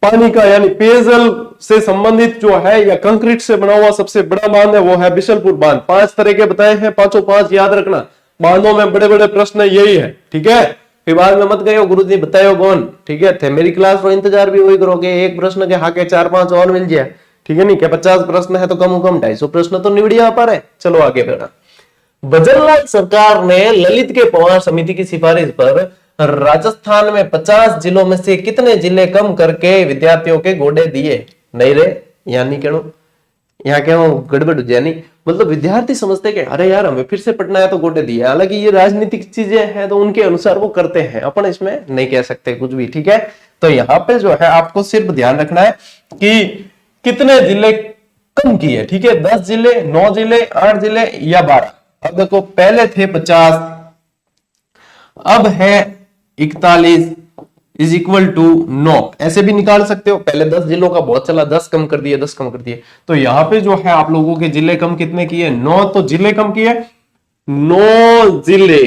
पानी का यानी पेयजल से संबंधित जो है या कंक्रीट से बना हुआ सबसे बड़ा बांध है वो है बिशलपुर बांध। 5 तरह के बताए हैं, 5 याद रखना। बांधों में बड़े बड़े प्रश्न यही है, ठीक है। फिर बाद में मत गए गुरु जी बतायो कौन, ठीक है। थे मेरी क्लास को इंतजार भी वही करोगे, एक प्रश्न के हाके 4-5 और मिल जाए, ठीक है। नहीं क्या 50 प्रश्न है तो कम 250 प्रश्न तो निवड़िया पर है। चलो आगे बढ़ा। भजनलाल सरकार ने ललित के पवार समिति की सिफारिश पर राजस्थान में 50 जिलों में से कितने जिले कम करके विद्यार्थियों के गोडे दिए? नहीं रे, यानी क्यों यहाँ क्या गड़बड़ हो जाए, नहीं मतलब विद्यार्थी समझते कि अरे यार हमें फिर से पढ़ना है तो गोडे दिए। हालांकि ये राजनीतिक चीजें हैं तो उनके अनुसार वो करते हैं, अपन इसमें नहीं कह सकते कुछ भी, ठीक है। तो यहाँ पे जो है आपको सिर्फ ध्यान रखना है कि कितने जिले कम किए, ठीक है। 10 जिले, 9 जिले, 8 जिले या 12। अब देखो पहले थे 50, अब है 41 इज इक्वल टू 9, ऐसे भी निकाल सकते हो। पहले 10 जिलों का बहुत चला, 10 कम कर दिए, 10 कम कर दिए। तो यहां पे जो है आप लोगों के जिले कम कितने किए? 9 तो जिले कम किए, 9 जिले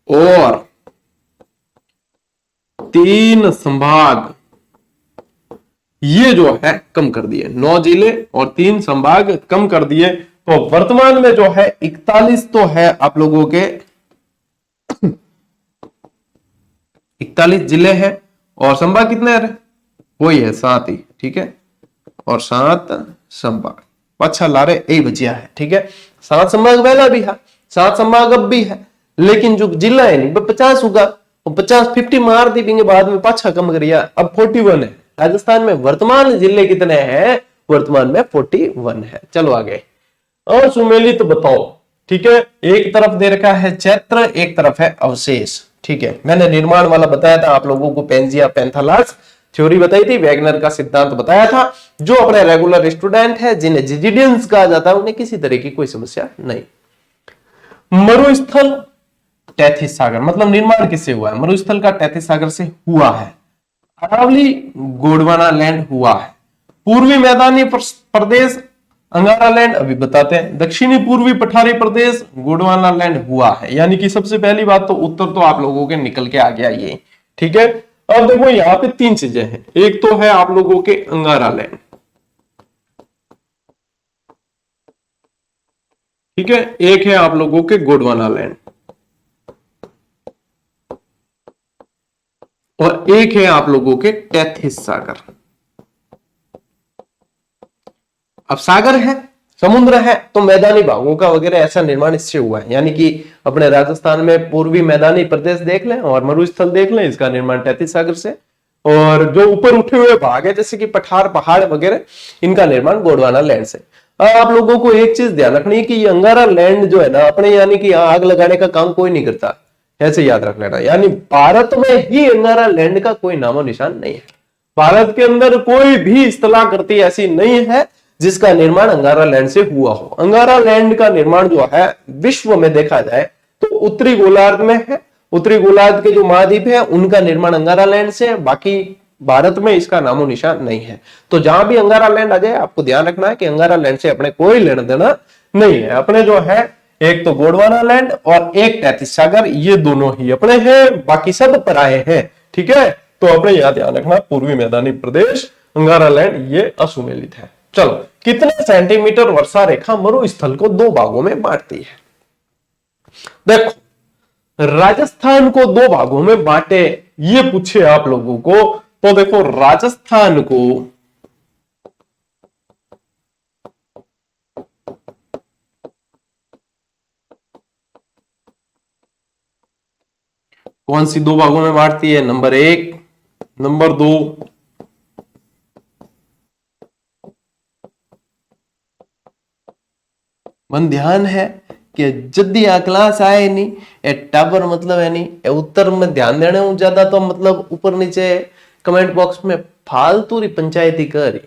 और 3 संभाग ये जो है कम कर दिए। 9 जिले और 3 संभाग कम कर दिए। तो वर्तमान में जो है 41 तो है आप लोगों के 41 जिले हैं और संभाग कितने हैं? वही है 7 ही, ठीक है। और 7 संभाग अच्छा लारे यही बचिया है, ठीक है। 7 संभाग पहला भी है, 7 संभाग अब भी है, लेकिन जो जिला है नहीं 50 होगा, 50 मार दी देंगे बाद में, पाछा कम करिया, अब 41 है। राजस्थान में वर्तमान जिले कितने हैं? वर्तमान में 41 है। चलो आगे। और सुमेलित बताओ, ठीक है। एक तरफ दे रखा है चैत्र, एक तरफ है अवशेष, ठीक है। मैंने निर्माण वाला बताया था आप लोगों को, पेंजिया पेंथालस थ्योरी बताई थी, वैगनर का सिद्धांत बताया था। जो अपने रेगुलर स्टूडेंट है जिन्हें जिजिडियंस कहा जाता है उन्हें किसी तरह की कोई समस्या नहीं। मरुस्थल तैथिस सागर, मतलब निर्माण किससे हुआ है? मरुस्थल का तैथिस सागर से हुआ है। अरावली गोंडवाना लैंड हुआ है। पूर्वी मैदानी प्रदेश अंगारा लैंड अभी बताते हैं। दक्षिणी पूर्वी पठारी प्रदेश गोंडवाना लैंड हुआ है। यानी कि सबसे पहली बात तो उत्तर तो आप लोगों के निकल के आ गया ये, ठीक है। अब देखो यहाँ पे 3 चीजें हैं। एक तो है आप लोगों के अंगारा लैंड, ठीक है। एक है आप लोगों के गोंडवाना लैंड और एक है आप लोगों के तैथिस सागर। अब सागर है, समुद्र है तो मैदानी भागों का वगैरह ऐसा निर्माण इससे हुआ है। यानी कि अपने राजस्थान में पूर्वी मैदानी प्रदेश देख लें और मरुस्थल देख लें, इसका निर्माण तैतीस सागर से। और जो ऊपर उठे हुए भाग है जैसे कि पठार पहाड़ वगैरह, इनका निर्माण गोंडवाना लैंड से। आप लोगों को एक चीज ध्यान रखनी है कि ये अंगारा लैंड जो है ना अपने, यानी कि यहाँ आग लगाने का काम कोई नहीं करता, ऐसे याद रख लेना। यानी भारत में ही अंगारा लैंड का कोई नामो निशान नहीं है। भारत के अंदर कोई भी स्थलाकृति ऐसी नहीं है जिसका निर्माण अंगारा लैंड से हुआ हो। अंगारा लैंड का निर्माण जो है विश्व में देखा जाए तो उत्तरी गोलार्ध में है। उत्तरी गोलार्ध के जो महाद्वीप है उनका निर्माण अंगारा लैंड से है, बाकी भारत में इसका नामो निशान नहीं है। तो जहां भी अंगारा लैंड आ जाए आपको ध्यान रखना है कि अंगारा लैंड से अपने कोई लेना देना नहीं है। अपने जो है एक तो गोंडवाना लैंड और एक तैतीस सागर, ये दोनों ही अपने हैं, बाकी सब पराये हैं। ठीक है, तो अपने यहां ध्यान रखना पूर्वी मैदानी प्रदेश अंगारा लैंड ये असुमेलित है। चलो, कितने सेंटीमीटर वर्षा रेखा मरुस्थल को दो भागों में बांटती है? देखो, राजस्थान को दो भागों में बांटे ये पूछे आप लोगों को, तो देखो राजस्थान को कौन सी दो भागों में बांटती है? Number 1, number 2। मन ध्यान है कि जद्दी आ क्लास आए नहीं ए टाबर मतलब है नहीं ए उत्तर में ध्यान देने हूं ज्यादा, तो मतलब ऊपर नीचे कमेंट बॉक्स में फालतू री पंचायती करी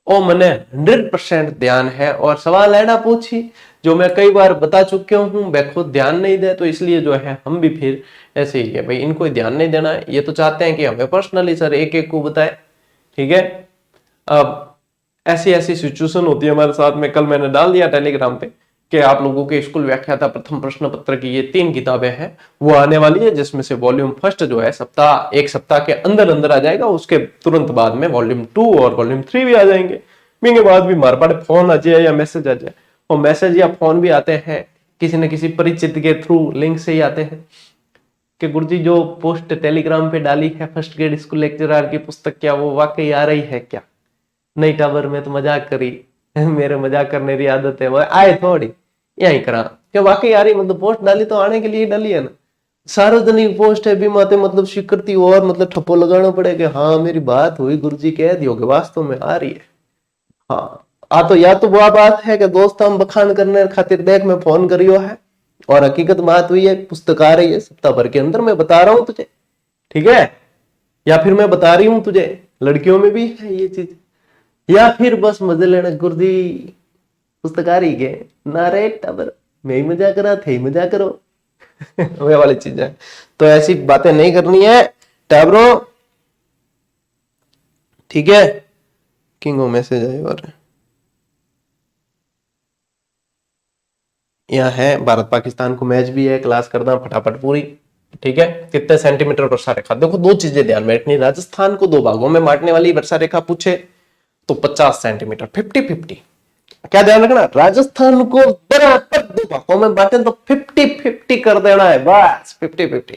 ओ मने 100% ध्यान है। और सवाल है ना पूछी जो मैं कई बार बता चुके हूं, वे खुद ध्यान नहीं दे, तो इसलिए जो है हम भी फिर ऐसे ही है भाई, इनको ध्यान नहीं देना है। ये तो चाहते हैं कि हमें पर्सनली सर एक एक को बताए। ठीक है, अब ऐसी ऐसी सिचुएशन होती है हमारे साथ में। कल मैंने डाल दिया टेलीग्राम पे कि आप लोगों के स्कूल व्याख्याता प्रथम प्रश्न पत्र की ये 3 किताबें हैं, वो आने वाली है, जिसमें से वॉल्यूम फर्स्ट जो है एक सप्ताह के अंदर अंदर आ जाएगा। उसके तुरंत बाद में वॉल्यूम 2 और वॉल्यूम 3 भी आ जाएंगे। के बाद भी हमारे पास फोन आ जाए या मैसेज आ जाए, और मैसेज या फोन भी आते हैं किसी न किसी परिचित के थ्रू, लिंक से ही आते हैं कि गुरुजी जो पोस्ट टेलीग्राम पे डाली है फर्स्ट ग्रेड स्कूल लेक्चरर की पुस्तक, क्या वो वाकई आ रही है क्या? नहीं टावर में तो मजाक करी मेरे मजाक करने की आदत है, वो आए थोड़ी यही करा क्या वाकई आ रही, मतलब पोस्ट डाली तो आने के लिए डाली है ना। सार्वजनिक पोस्ट है भी माते मतलब स्वीकृति और मतलब ठप्पो लगाना पड़ेगा, हाँ मेरी बात हुई गुरुजी कह दियोगे वास्तव में आ रही है। हाँ तो या तो वह बात है कि दोस्त हम बखान करने खातिर देख में फोन करियो है और हकीकत बात हुई है, पुस्तक आ रही है सप्ताह भर के अंदर, मैं बता रहा हूं तुझे। ठीक है, या फिर मैं बता रही हूं तुझे, लड़कियों में भी है ये चीज, या फिर बस मजे लेना गुरुजी पुस्तक आ रही है ना रे टाबर मैं ही मजा करा थे मजा करो वे वाली चीज है। तो ऐसी बातें नहीं करनी है टाबरो। ठीक है, किंगो मैसेज आए और यहाँ है भारत पाकिस्तान को मैच भी है, क्लास करना फटाफट पूरी। ठीक है, कितने सेंटीमीटर वर्षा रेखा? देखो दो चीजें ध्यान में रखनी, राजस्थान को दो भागों में बांटने वाली वर्षा रेखा पूछे तो 50 सेंटीमीटर 50-50। क्या ध्यान रखना, राजस्थान को बराबर दो भागों में बांटे तो 50-50 कर देना है, बस 50-50।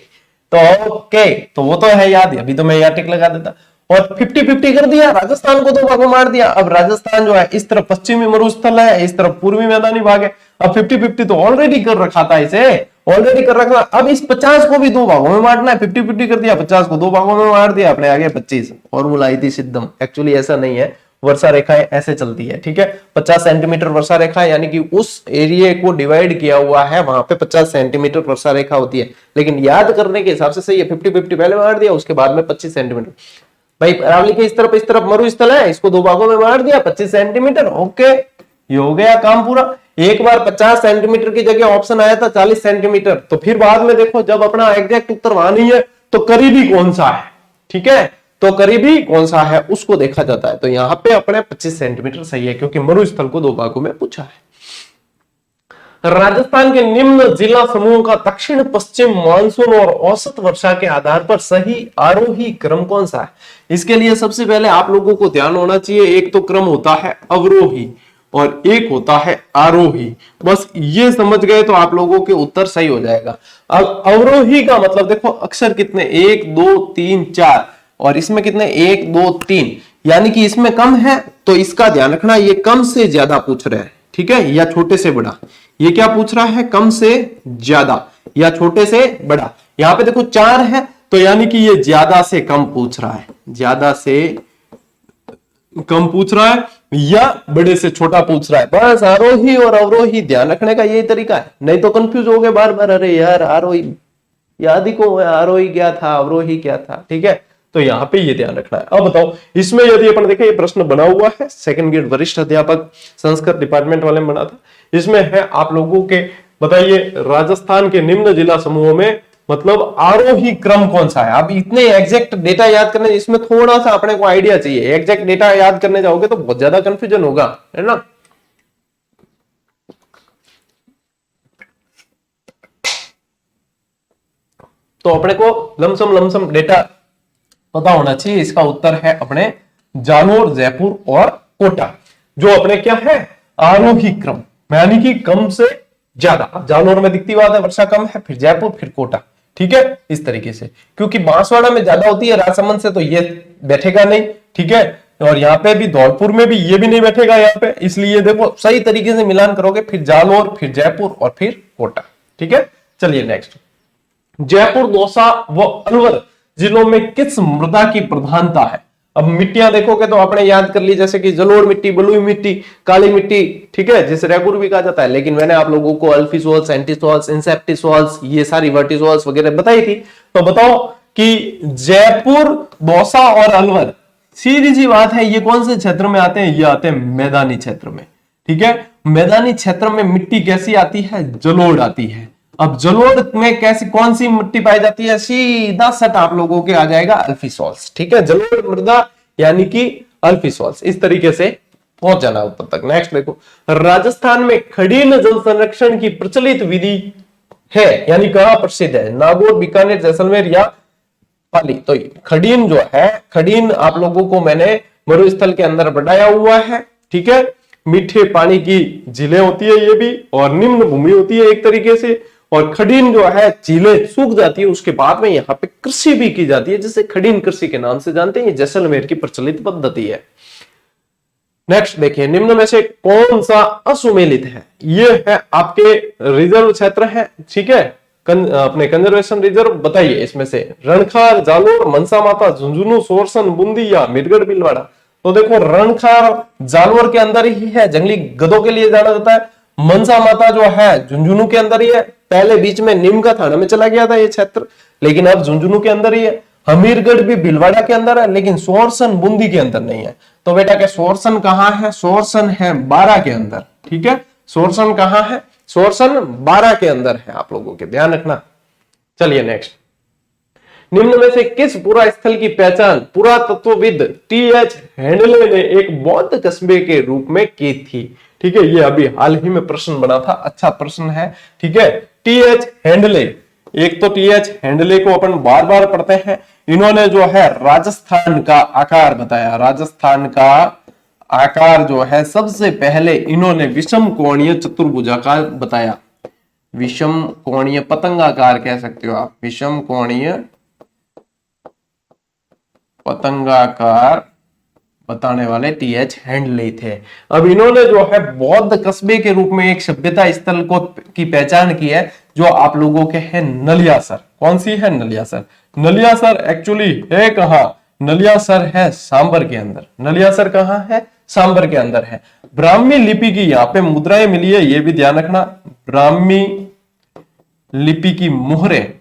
तो ओके, तो वो तो है याद, अभी तो मैं यहाँ टिक लगा देता। और 50-50 कर दिया, राजस्थान को दो भागों में बांट दिया। अब राजस्थान जो है इस तरफ पश्चिमी मरुस्थल है, इस तरफ पूर्वी मैदानी भाग है। अब 50-50 तो ऑलरेडी कर रखा था, इसे ऑलरेडी कर रखा। अब इस 50 को भी दो भागों में बांटना है, 50-50 कर दिया, 50 को दो भागों में बांट दिया, अपने आगे 25। फॉर्मूला आई थी सिद्धम, एक्चुअली ऐसा नहीं है, वर्षा रेखाएं ऐसे चलती है। ठीक है, 50 सेंटीमीटर वर्षा रेखा यानी कि उस एरिया को डिवाइड किया हुआ है, वहां पे 50 सेंटीमीटर वर्षा रेखा होती है। लेकिन याद करने के हिसाब से सही है, 50-50 पहले बांट दिया, उसके बाद में 25 सेंटीमीटर। भाई अरावली के इस तरफ मरुस्थल है, इसको दो भागों में बांट दिया 25 सेंटीमीटर। ओके, ये हो गया काम पूरा। एक बार 50 सेंटीमीटर की जगह ऑप्शन आया था 40 सेंटीमीटर, तो फिर बाद में देखो जब अपना एग्जैक्ट उत्तर वहां नहीं है तो करीबी कौन सा है। ठीक है, तो करीबी कौन सा है उसको देखा जाता है। तो यहाँ पे अपने 25 सेंटीमीटर सही है, क्योंकि मरुस्थल को दो भागों में पूछा है। राजस्थान के निम्न जिला समूह का दक्षिण पश्चिम मानसून और औसत वर्षा के आधार पर सही आरोही क्रम कौन सा है? इसके लिए सबसे पहले आप लोगों को ध्यान होना चाहिए, एक तो क्रम होता है अवरोही और एक होता है आरोही। बस ये समझ गए तो आप लोगों के उत्तर सही हो जाएगा। अब अवरोही का मतलब देखो अक्षर कितने 1 2 3 4 और इसमें कितने 1 2 3, यानी कि इसमें कम है तो इसका ध्यान रखना, ये कम से ज्यादा पूछ रहे हैं, ठीक है, या छोटे से बड़ा। ये क्या पूछ रहा है, कम से ज्यादा या छोटे से बड़ा। यहां पे देखो 4 है, तो यानी कि ये ज्यादा से कम पूछ रहा है, ज्यादा से कम पूछ रहा है या बड़े से छोटा पूछ रहा है। बस आरोही और अवरोही ध्यान रखने का यही तरीका है, नहीं तो कंफ्यूज हो गए बार बार, अरे यार आरोही याद ही को, आरोही क्या था, अवरोही क्या था, ठीक है। तो यहाँ पे ये ध्यान रखना है। अब बताओ, इसमें यदि अपन देखें, ये प्रश्न बना हुआ है, सेकंड ग्रेड वरिष्ठ अध्यापक संस्कृत डिपार्टमेंट वाले में बना था। इसमें है आप लोगों के, बताइए, राजस्थान के निम्न जिला समूहों में मतलब आरोही क्रम कौन सा है। अब इतने एग्जैक्ट डेटा याद करने, इसमें थोड़ा सा अपने को आइडिया चाहिए। एग्जैक्ट डेटा याद करने जाओगे तो बहुत ज्यादा कंफ्यूजन होगा, है ना। तो अपने को लमसम डेटा पता होना चाहिए। इसका उत्तर है अपने जालोर, जयपुर और कोटा, जो अपने क्या है, आरोही क्रम, यानी कि कम से ज्यादा। जालोर में दिखती बात है, वर्षा कम है, फिर जयपुर, फिर कोटा, ठीक है, इस तरीके से। क्योंकि बांसवाड़ा में ज्यादा होती है राजसमंद से, तो ये बैठेगा नहीं, ठीक है। और यहाँ पे भी धौलपुर में भी ये भी नहीं बैठेगा यहाँ पे, इसलिए देखो सही तरीके से मिलान करोगे, फिर जालोर, फिर जयपुर और फिर कोटा, ठीक है। चलिए नेक्स्ट, जयपुर, दौसा व अलवर जिलों में किस मृदा की प्रधानता है। अब मिट्टियां देखोगे तो आपने याद कर ली, जैसे कि जलोढ़ मिट्टी, बलुई मिट्टी, काली मिट्टी, ठीक है, जिसे रेगुर भी कहा जाता है। लेकिन मैंने आप लोगों को अल्फीसॉल्स, एंटीसॉल्स, इंसेप्टिसॉल्स, ये सारी वर्टिसॉल्स वगैरह बताई थी। तो बताओ कि जयपुर, दौसा और अलवर, सीधी सी बात है, ये कौन से क्षेत्र में आते हैं, ये आते हैं मैदानी क्षेत्र में, ठीक है। मैदानी क्षेत्र में मिट्टी कैसी आती है, जलोढ़ आती है। अब जलोढ़ में कैसी कौन सी मिट्टी पाई जाती है, सीधा सट आप लोगों के आ जाएगा अल्फीसॉल्स, ठीक है। जलोढ़ मृदा यानी कि अल्फीसॉल्स, इस तरीके से पहुंच जाना ऊपर तक। नेक्स्ट देखो, राजस्थान में खड़ीन जल संरक्षण की प्रचलित विधि है, यानी कहां प्रसिद्ध है, नागौर, बीकानेर, जैसलमेर या पाली। तो खड़ीन जो है, खड़ीन आप लोगों को मैंने मरुस्थल के अंदर बढ़ाया हुआ है, ठीक है। मीठे पानी की झीलें होती है ये भी, और निम्न भूमि होती है एक तरीके से। और खड़ीन जो है, झीलें सूख जाती है, उसके बाद में यहाँ पे कृषि भी की जाती है, जिसे खड़ीन कृषि के नाम से जानते हैं। ये जैसलमेर की प्रचलित पद्धति है। नेक्स्ट देखिए, निम्न में से कौन सा असुमेलित है। ये है आपके रिजर्व क्षेत्र है, ठीक है, अपने कंजर्वेशन रिजर्व। बताइए इसमें से रणखार, जालोर, मनसा माता, झुंझुनू, सोरसन, बूंदी या मीरगढ़ भीलवाड़ा। तो देखो, रणखार जालोर के अंदर ही है, जंगली गधों के लिए जाना जाता है। मनसा माता जो है झुंझुनू के अंदर ही है, पहले बीच में नीम का थाना में चला गया था ये क्षेत्र, लेकिन अब झुंझुनू के अंदर ही है। हमीरगढ़ भी भीलवाड़ा के अंदर है, लेकिन सोरसन बूंदी के अंदर नहीं है। तो बेटा के सोरसन कहां है, सोरसन है बारा के अंदर, ठीक है। सोरसन कहां है, सोरसन बारा के अंदर है, आप लोगों के ध्यान रखना। चलिए नेक्स्ट, निम्न में से किस पुरा स्थल की पहचान पुरातत्वविद टी.एच. हेंडले ने एक बौद्ध कस्बे के रूप में की थी, ठीक है। ये अभी हाल ही में प्रश्न बना था, अच्छा प्रश्न है, ठीक है। टी.एच. हेंडले, एक तो टी.एच. हेंडले को अपन बार बार पढ़ते हैं। इन्होंने जो है राजस्थान का आकार बताया, राजस्थान का आकार जो है सबसे पहले इन्होंने विषम कोणीय चतुर्भुजाकार बताया। विषम कोणीय पतंगाकार कह सकते हो आप, विषम कोणीय पतंगाकार बताने वाले टी.एच. हेंडले थे। अब इन्होंने जो है बौद्ध कस्बे के रूप में एक सभ्यता स्थल को की पहचान की है, जो आप लोगों के है नलियासर। कौन सी है, नलियासर। नलियासर एक्चुअली है कहां, नलियासर है सांबर के अंदर। नलियासर कहां है, सांबर के अंदर है। ब्राह्मी लिपि की यहाँ पे मुद्राएं मिली है, ये भी ध्यान रखना। ब्राह्मी लिपि की मोहरें,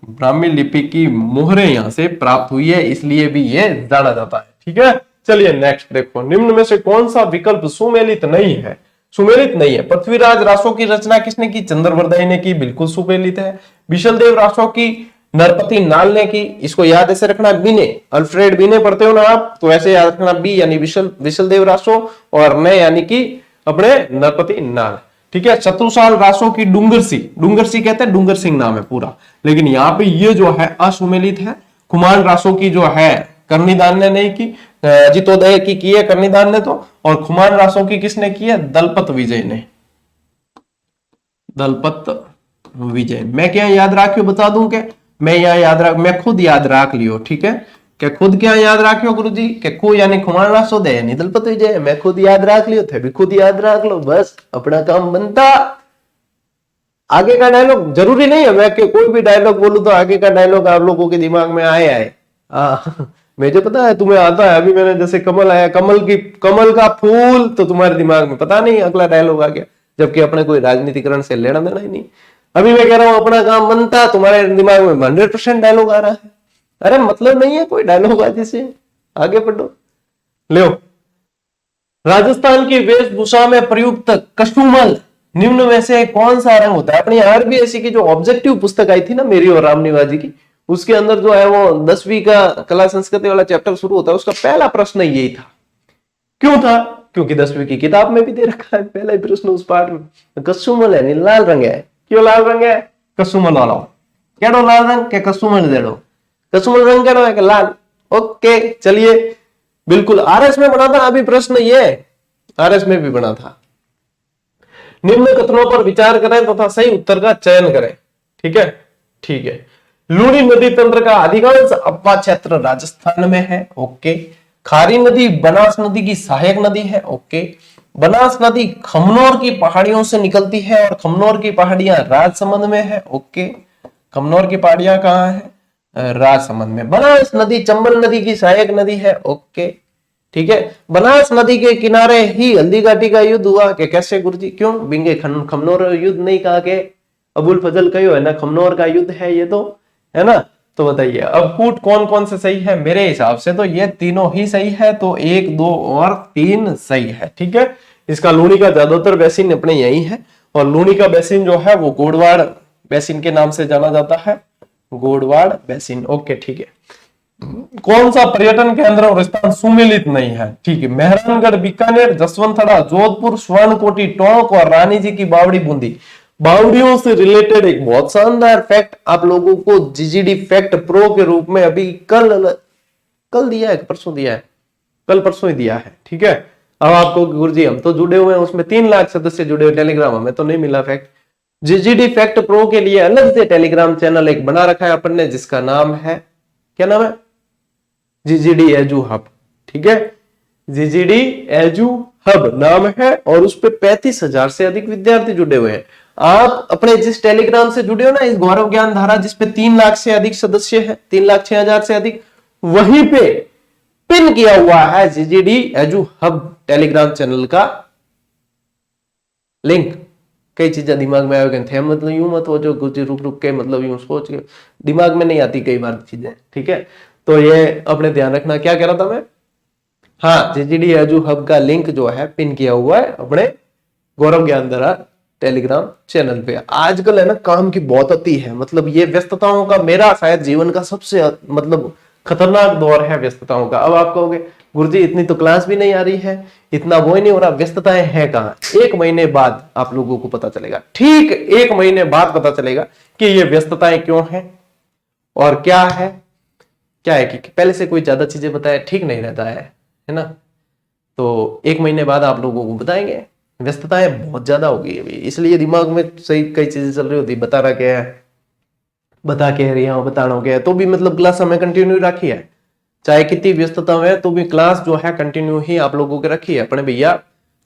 ब्राह्मी लिपि की मोहरें यहां से प्राप्त हुई है, इसलिए भी ये जाना जाता है, ठीक है। चलिए नेक्स्ट देखो, निम्न में से कौन सा विकल्प सुमेलित नहीं है, सुमेलित नहीं है। पृथ्वीराज रासो की रचना किसने की, चंद्रवरदाई ने की, बिल्कुल सुमेलित है। विशलदेव रासो की नरपति नाल ने की, इसको याद ऐसे रखना, बीने, अल्फ्रेड बीने पढ़ते हो ना आप, तो ऐसे याद रखना, बी यानी विशलदेव रासो और ने यानी कि अपने नरपति नाल, ठीक है। चतुसाल रासो की डूंगरसी, डूंगरसी कहते हैं, डूंगर सिंह नाम है पूरा, लेकिन यहाँ पे ये जो है असुमेलित है। कुमार रासो की जो है कर्णिदान ने नहीं की, जितोदय की है कर्णिदान ने तो, और खुमान रासो की किसने की है, दलपत विजय ने, दलपत विजय। मैं क्या याद रखियो बता दूं क्या, मैं यहाँ याद रख, मैं खुद याद रख लियो, ठीक है। के खुद क्या याद राखियो गुरुजी के खू यानी खुमारना सो दे नहीं दलपत हुई जाए, मैं खुद याद राख लियो थे भी खुद याद राख लो, बस अपना काम बनता। आगे का डायलॉग जरूरी नहीं है मैं कि कोई भी डायलॉग बोलूं तो आगे का डायलॉग आप लोगों के दिमाग में आए मुझे पता है तुम्हें आता है। अभी मैंने जैसे कमल आया, कमल का फूल, तो तुम्हारे दिमाग में पता नहीं अगला डायलॉग आ गया, जबकि अपने कोई राजनीतिकरण से लेना देना ही नहीं। अभी मैं कह रहा हूं अपना काम बनता, तुम्हारे दिमाग में 100% डायलॉग आ रहा है। अरे मतलब नहीं है कोई डायलॉग आज से, आगे पढ़ो। लो, राजस्थान की वेशभूषा में प्रयुक्त कशुमल निम्न में से कौन सा रंग होता है? अपनी आरबीएससी की जो ऑब्जेक्टिव पुस्तक आई थी ना मेरी और राम निवाजी की, उसके अंदर जो है वो 10वीं का कला संस्कृति वाला चैप्टर शुरू होता है, उसका पहला प्रश्न यही था। क्यों था? क्योंकि 10वीं की किताब में भी दे रखा है पहला ही प्रश्न उस पाठ में। कशुमल है, लाल रंग है। क्यों लाल रंग है? कशुमल वाला केड़ो लाल रंग के कशुमल देड़ो, कशुमल रंग केड़ो है कि लाल। ओके चलिए, बिल्कुल आरएस में बना था अभी प्रश्न, ये आरएस में भी बना था। निम्न कथनों पर विचार करें तथा सही उत्तर का चयन करें। ठीक है, ठीक है। लूणी नदी तंत्र का अधिकांश अपवा क्षेत्र राजस्थान में है। ओके। खारी नदी बनास नदी की सहायक नदी है। ओके। बनास नदी खमनोर की पहाड़ियों से निकलती है और खमनोर की पहाड़ियां राजसमंद में है। ओके। खमनोर की पहाड़ियां कहां है? राजसमंद में। बनास नदी चंबल नदी की सहायक नदी है। ओके, ठीक है। बनास नदी के किनारे ही हल्दी घाटी का युद्ध हुआ कि कैसे गुरुजी? क्यों बिंगे खमनोर युद्ध नहीं कहा के अबुल फजल कहो है ना, खमनोर का युद्ध है ये, तो है ना। तो बताइए अब कूट कौन कौन से सही है? मेरे हिसाब से तो ये तीनों ही सही है, तो 1, 2 और 3 सही है। ठीक है, इसका लूणी का ज्यादातर बेसिन अपने यही है, और लूणी का बेसिन जो है वो गोडवाड़ बेसिन के नाम से जाना जाता है, गोडवाड़ बेसिन। ओके, ठीक है। कौन सा पर्यटन केंद्र और स्थान सुमेलित नहीं है? ठीक है, मेहरानगढ़, बीकानेर, जसवंतथड़ा, जोधपुर, स्वर्णकोटी, टोंक और रानी जी की बावड़ी बूंदी। बावड़ियों से रिलेटेड एक बहुत शानदार फैक्ट आप लोगों को जीजीडी फैक्ट प्रो के रूप में अभी कल दिया है, परसों दिया है, कल परसों ही दिया है। ठीक है, अब आपको गुरुजी हम तो जुड़े हुए हैं, उसमें 3 लाख सदस्य जुड़े हुए टेलीग्राम, हमें तो नहीं मिला फैक्ट। जीजीडी फैक्ट प्रो के लिए अलग से टेलीग्राम चैनल एक बना रखा है अपन ने, जिसका नाम है, क्या नाम है? जीजीडी एजू हब। ठीक है, जीजीडी एजू हब नाम है, और उस पे 35,000 से अधिक विद्यार्थी जुड़े हुए हैं। आप अपने जिस टेलीग्राम से जुड़े हो ना, इस गौरव ज्ञान धारा, जिसपे 3 लाख से अधिक सदस्य है, 3,06,000 से अधिक, वहीं पे पिन किया हुआ है जीजीडी एजू हब टेलीग्राम चैनल का लिंक। कई चीजें दिमाग में आएगी थे, मतलब यूं मत हो जो कुछ रुक रुक के, मतलब यूं सोच के दिमाग में नहीं आती कई बार चीजें। ठीक है, तो ये अपने ध्यान रखना। क्या कह रहा था मैं? हाँ, जीजीडी एजू हब का लिंक जो है पिन किया हुआ है अपने गौरव ज्ञान धारा टेलीग्राम चैनल पे। आजकल है ना काम की बहुत अति है, मतलब ये व्यस्तताओं का, मेरा शायद जीवन का सबसे मतलब खतरनाक दौर है व्यस्तताओं का। अब आप कहोगे गुरुजी इतनी तो क्लास भी नहीं आ रही है, इतना वो ही नहीं हो रहा, व्यस्तताएं हैं कहाँ? 1 महीने बाद आप लोगों को पता चलेगा, ठीक 1 महीने बाद पता चलेगा कि ये व्यस्तताएं क्यों हैं और क्या है। क्या है कि पहले से कोई ज्यादा चीजें बताए ठीक नहीं रहता है ना। तो 1 महीने बाद आप लोगों को बताएंगे, व्यस्तताएं बहुत ज्यादा होगी अभी, इसलिए दिमाग में सही कई चीजें चल रही होती, बता रहा क्या है, बता के रही हूं, बताना क्या है, तो भी मतलब क्लास हमें कंटिन्यू रखी है, चाहे कितनी व्यस्तता में, तो भी क्लास जो है कंटिन्यू ही आप लोगों की रखी है अपने भैया,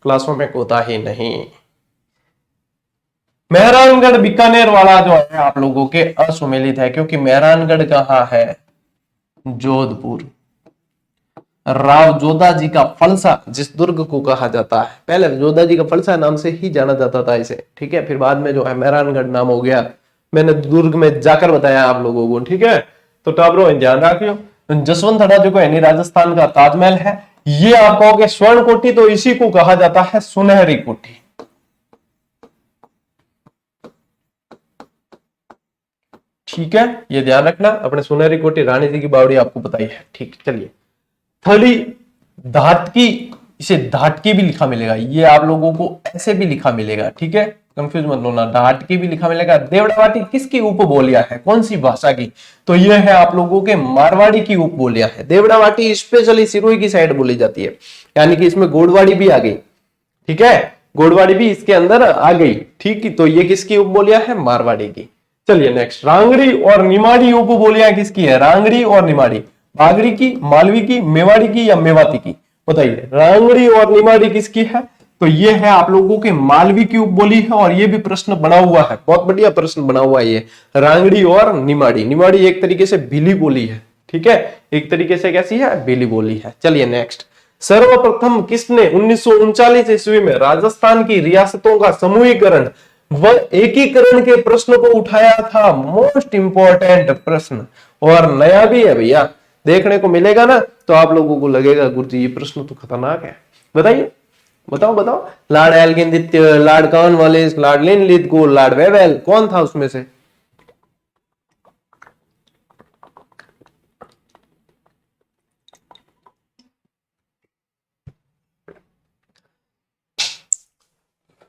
क्लासों में कोताही नहीं। मेहरानगढ़ बीकानेर वाला जो है आप लोगों के असुमेलित है, क्योंकि मेहरानगढ़ कहाँ है? जोधपुर। राव जोधा जी का फलसा जिस दुर्ग को कहा जाता है, पहले जोधा जी का फलसा नाम से ही जाना जाता था इसे। ठीक है, फिर बाद में जो है मेहरानगढ़ नाम हो गया, मैंने दुर्ग में जाकर बताया आप लोगों को। ठीक है, तो टाबरो ध्यान रखियो। जसवंतथड़ा जो है राजस्थान का ताजमहल है, ये आप कहोगे स्वर्ण कोठी, तो इसी को कहा जाता है सुनहरी कोठी। ठीक है, ये ध्यान रखना, अपने सुनहरी कोठी रानी जी की बावड़ी आपको बताई है। ठीक, चलिए। थर्डी धाटकी, इसे धाटकी भी लिखा मिलेगा, ये आप लोगों को ऐसे भी लिखा मिलेगा। ठीक है, कंफ्यूज मत होना, धाटकी भी लिखा मिलेगा। देवड़ावाटी किसकी उपबोलियां है, कौन सी भाषा की? तो ये है आप लोगों के मारवाड़ी की उपबोलियां है। देवड़ावाटी स्पेशली सिरोही की साइड बोली जाती है, यानी कि इसमें गोडवाड़ी भी आ गई। ठीक है, गोडवाड़ी भी इसके अंदर आ गई। ठीक, तो ये किसकी उपबोलियां है? मारवाड़ी की। चलिए नेक्स्ट, रांगड़ी और निमाड़ी उपबोलियां किसकी है? रांगड़ी और निमाड़ी। बागड़ी की, मालवी की, मेवाड़ी की या मेवाती की? बताइए। रांगड़ी और निमाड़ी किसकी है? तो ये है आप लोगों के मालवी की उपबोली है, और ये भी प्रश्न बना हुआ है, बहुत बढ़िया प्रश्न बना हुआ है ये, रांगड़ी और निमाड़ी। निमाड़ी एक तरीके से भीली बोली है, ठीक है, एक तरीके से कैसी है, भीली बोली है। चलिए नेक्स्ट। सर्वप्रथम किसने 1939 ईस्वी में राजस्थान की रियासतों का समूहीकरण व एकीकरण के प्रश्न को उठाया था? मोस्ट इंपॉर्टेंट प्रश्न, और नया भी है भैया, देखने को मिलेगा ना तो आप लोगों को लगेगा गुरुजी ये प्रश्न तो खतरनाक है। बताइए, बताओ बताओ। Lord Elgin, Lord Cornwallis, Lord Linlithgow, Lord Wavell, कौन था उसमें से?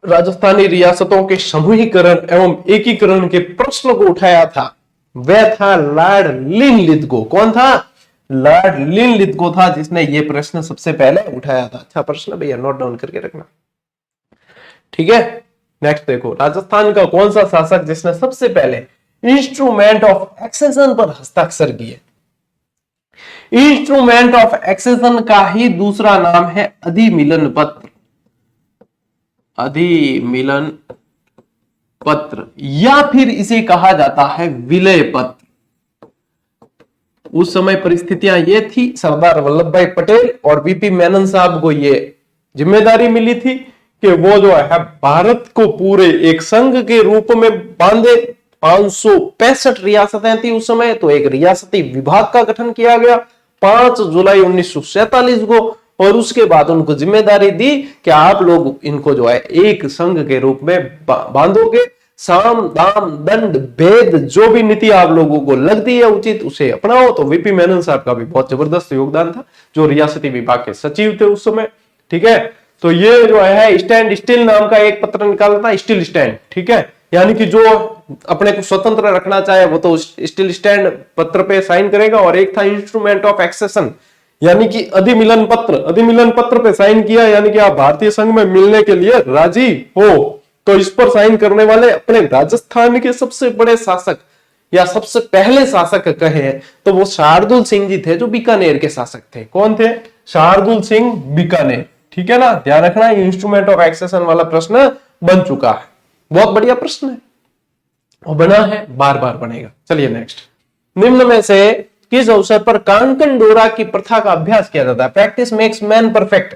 राजस्थानी रियासतों के समूहीकरण एवं एकीकरण के प्रश्न को उठाया था, वह था लॉर्ड लिनलिथगो। कौन था? लॉर्ड लिनलिथगो था जिसने ये प्रश्न सबसे पहले उठाया था। अच्छा प्रश्न भैया, नोट डाउन करके रखना, ठीक है। नेक्स्ट देखो, राजस्थान का कौन सा शासक जिसने सबसे पहले इंस्ट्रूमेंट ऑफ एक्सेशन पर हस्ताक्षर किए? इंस्ट्रूमेंट ऑफ एक्सेशन का ही दूसरा नाम है अधिमिलन पत्र, अधिमिलन पत्र, या फिर इसे कहा जाता है विलय पत्र। उस समय परिस्थितियां ये थी, सरदार वल्लभ भाई पटेल और वीपी मेनन साहब को ये जिम्मेदारी मिली थी कि वो जो है भारत को पूरे एक संघ के रूप में बांधे। 565 रियासतें थी उस समय, तो एक रियासती विभाग का गठन किया गया 5 जुलाई 1947 को, और उसके बाद उनको जिम्मेदारी दी कि आप लोग इनको जो है एक संघ के रूप में बांधोगे। साम दाम दंड भेद जो भी नीति आप लोगों को लगती है उचित, उसे अपनाओ। तो वीपी मेनन साहब का भी बहुत जबरदस्त योगदान था, जो रियासती विभाग के सचिव थे उस समय, ठीक है। तो ये जो है स्टैंड स्टिल नाम का एक पत्र निकाला था, स्टिल स्टैंड, ठीक है, यानी कि जो अपने को स्वतंत्र रखना चाहे वो तो स्टिल स्टैंड पत्र पे साइन करेगा। और एक था इंस्ट्रूमेंट ऑफ एक्सेशन, यानी कि अधिमिलन पत्र, अधिमिलन पत्र पे साइन किया, यानी कि आप भारतीय संघ में मिलने के लिए राजी हो। तो इस पर साइन करने वाले अपने राजस्थान के सबसे बड़े शासक या सबसे पहले शासक कहे तो वो शार्दुल सिंह जी थे, जो बीकानेर के शासक थे। कौन थे? शार्दुल सिंह बीकानेर, ठीक है ना, ध्यान रखना। इंस्ट्रूमेंट ऑफ एक्सेशन वाला प्रश्न बन चुका है, बहुत बढ़िया प्रश्न है, और बना है, बार बार बनेगा। चलिए नेक्स्ट। निम्न में से किस अवसर पर कांकन डोरा की प्रथा का अभ्यास किया जाता है? Practice makes man perfect.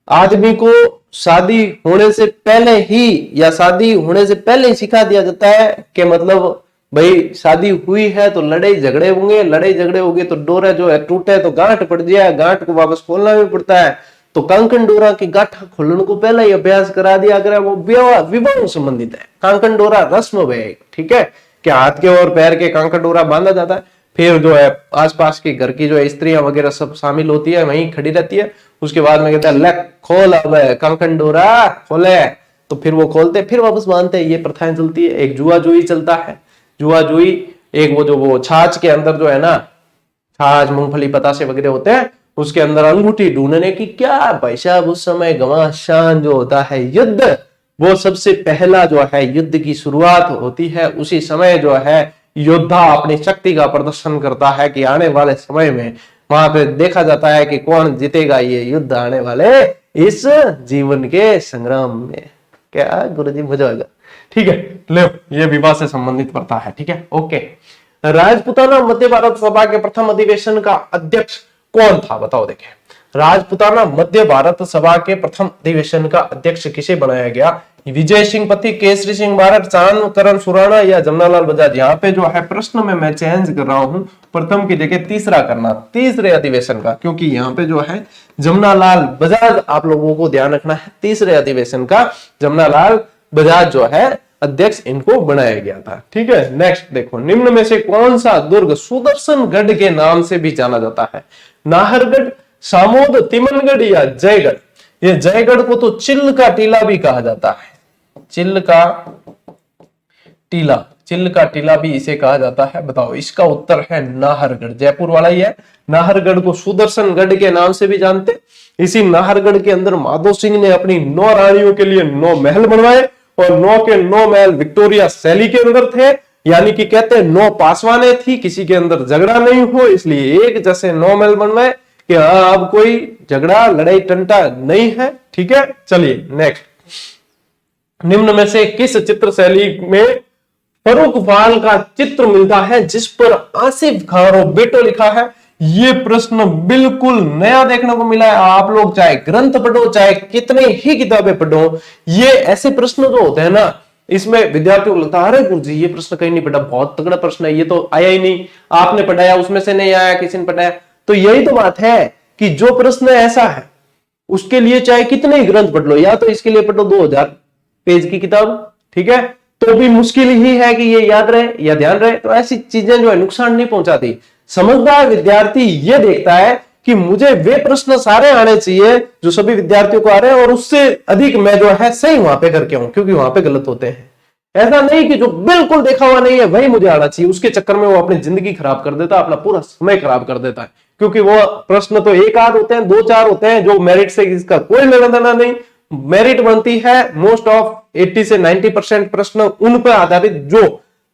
आदमी को शादी होने से पहले ही या शादी होने से पहले ही सिखा दिया जाता है कि मतलब भाई शादी हुई है तो लड़ाई झगड़े होंगे, लड़ाई झगड़े होंगे तो डोरा जो है टूटे तो गांठ पड़ जाए, गांठ को वापस खोलना भी पड़ता है। तो कांकन डोरा की गांठ खोलने को पहले ही अभ्यास करा दिया गया। वो विवाह संबंधित है। कांकन डोरा रस्म है, ठीक है, कि हाथ के और पैर के कांकन डोरा बांधा जाता है। फिर जो है आसपास के घर की जो स्त्रियां वगैरह सब शामिल होती है, वहीं खड़ी रहती है। उसके बाद में कहता है ले खोल अब कांकन डोरा खोले, तो फिर वो खोलते फिर वापस बांधते। ये प्रथाएं चलती है। एक जुआ जुई चलता है, जुआ जुई एक वो जो वो छाछ के अंदर जो है ना, छाछ मूंगफली पतासे वगैरह होते हैं, उसके अंदर अंगूठी ढूंढने की क्या भाई साहब, उस समय घमासान जो होता है युद्ध, वो सबसे पहला जो है युद्ध की शुरुआत होती है। उसी समय जो है योद्धा अपनी शक्ति का प्रदर्शन करता है कि आने वाले समय में वहां पे देखा जाता है कि कौन जीतेगा ये युद्ध आने वाले इस जीवन के संग्राम में। क्या गुरुजी मजा आएगा, ठीक है। ले ये विवाह से संबंधित प्रथा है, ठीक है, ओके। राजपूताना मध्य भारत सभा के प्रथम अधिवेशन का अध्यक्ष कौन था? बताओ देखें। राजपूताना मध्य भारत सभा के प्रथम अधिवेशन का अध्यक्ष किसे बनाया गया? विजय सिंह पति, केसरी सिंह बारड, चांद करण सुराणा या जमनालाल बजाज? यहाँ पे जो है प्रश्न में मैं चेंज कर रहा हूं, प्रथम की जगह तीसरा करना, तीसरे अधिवेशन का, क्योंकि यहाँ पे जो है जमनालाल बजाज आप लोगों को ध्यान रखना है। तीसरे अधिवेशन का जमनालाल बजाज जो है अध्यक्ष इनको बनाया गया था, ठीक है। नेक्स्ट देखो, निम्न में से कौन सा दुर्ग सुदर्शनगढ़ के नाम से भी जाना जाता है? नाहरगढ़, सामोद, तिमनगढ़ या जयगढ़? ये जयगढ़ को तो चिल्ल का टीला भी कहा जाता है, चिल्ल का टीला, चिल्ल का टीला भी इसे कहा जाता है। बताओ, इसका उत्तर है नाहरगढ़, जयपुर वाला ही है। नाहरगढ़ को सुदर्शनगढ़ के नाम से भी जानते। इसी नाहरगढ़ के अंदर माधो सिंह ने अपनी 9 रानियों के लिए 9 महल बनवाए, और 9 के 9 महल विक्टोरिया शैली के अंदर थे। यानी कि कहते हैं 9 पासवाने थी, किसी के अंदर झगड़ा नहीं हो, इसलिए एक जैसे 9 मेल बन गए कि अब कोई झगड़ा लड़ाई टंटा नहीं है। ठीक है, चलिए नेक्स्ट। निम्न में से किस चित्र शैली में फर्रुख वाल का चित्र मिलता है जिस पर आसिफ खान और बेटो लिखा है? ये प्रश्न बिल्कुल नया देखने को मिला है। आप लोग चाहे ग्रंथ पढ़ो, चाहे कितने ही किताबें पढ़ो, ये ऐसे प्रश्न जो होते हैं ना, इसमें विद्यार्थियों को लगता है अरे गुरुजी ये प्रश्न कहीं नहीं पढ़ा, बहुत तगड़ा प्रश्न है, ये तो आया ही नहीं, आपने पढ़ाया उसमें से नहीं आया, किसी ने पढ़ाया। तो यही तो बात है कि जो प्रश्न ऐसा है उसके लिए चाहे कितने ही ग्रंथ पढ़ लो, या तो इसके लिए पढ़ो 2000 पेज की किताब, ठीक है, तो भी मुश्किल ही है कि ये याद रहे या ध्यान रहे। तो ऐसी चीजें जो है नुकसान नहीं पहुंचाती। समझदार विद्यार्थी ये देखता है कि मुझे वे प्रश्न सारे आने चाहिए जो सभी विद्यार्थियों को आ रहे हैं, और उससे अधिक मैं जो है सही वहां पे करके आऊं, क्योंकि वहां पे गलत होते हैं। ऐसा नहीं कि जो बिल्कुल देखा हुआ नहीं है वही मुझे आना चाहिए, उसके चक्कर में वो अपनी जिंदगी खराब कर देता है, अपना पूरा समय खराब कर देता है। क्योंकि वो प्रश्न तो एक आध होते हैं, 2-4 होते हैं जो मेरिट से इसका कोई लेना देना नहीं। मेरिट बनती है मोस्ट ऑफ 80 से 90% प्रश्न उन पर आधारित जो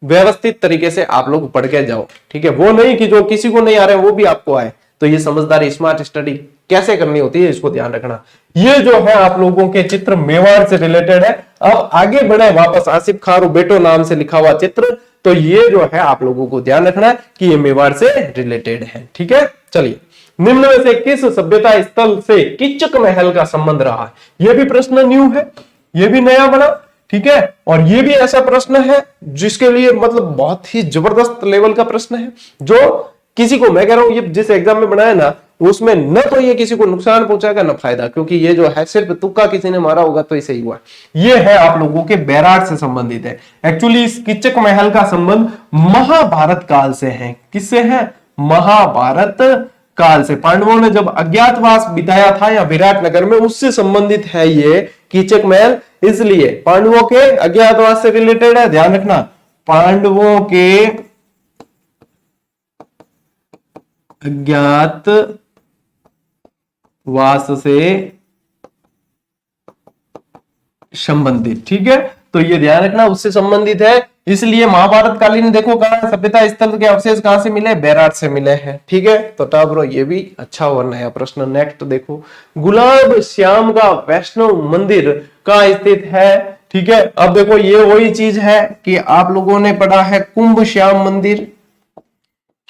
व्यवस्थित तरीके से आप लोग पढ़ के जाओ। ठीक है, वो नहीं कि जो किसी को नहीं आ रहे वो भी आपको आए। तो ये समझदारी, स्मार्ट स्टडी कैसे करनी होती है, इसको ध्यान रखना। ये जो है आप लोगों के चित्र मेवाड़ से रिलेटेड है। अब आगे बढ़े वापस, आसिफ खान और बेटो नाम से लिखा हुआ चित्र, तो ये जो है आप लोगों को ध्यान रखना है कि ये मेवाड़ से रिलेटेड है। ठीक है, चलिए। निम्न में से किस सभ्यता स्थल से किचक महल का संबंध रहा है? यह भी प्रश्न न्यू है, यह भी नया बना। ठीक है, और ये भी ऐसा प्रश्न है जिसके लिए मतलब बहुत ही जबरदस्त लेवल का प्रश्न है, जो किसी को, मैं कह रहा हूं ये जिस एग्जाम में बनाया ना, उसमें न तो ये किसी को नुकसान पहुंचाएगा न फायदा, क्योंकि ये जो है सिर्फ तुक्का किसी ने मारा होगा तो इसे ही हुआ। ये है आप लोगों के बैराट से संबंधित है। एक्चुअली इस किचक महल का संबंध महाभारत काल से है। किससे है? महाभारत काल से। पांडवों ने जब अज्ञातवास बिताया था या विराटनगर में, उससे संबंधित है ये कीचक महल। इसलिए पांडवों के अज्ञातवास से रिलेटेड है, ध्यान रखना। पांडवों के अज्ञातवास से संबंधित। ठीक है, तो ये ध्यान रखना, उससे संबंधित है। इसलिए महाभारत कालीन देखो कहां सभ्यता स्थल के अवशेष कहां से मिले? बैराट से मिले हैं। ठीक है, तो टाबरो ये भी अच्छा और नया प्रश्न। नेक्स्ट देखो, गुलाब श्याम का वैष्णव मंदिर कहां स्थित है? ठीक है, अब देखो ये वही चीज है कि आप लोगों ने पढ़ा है कुंभ श्याम मंदिर।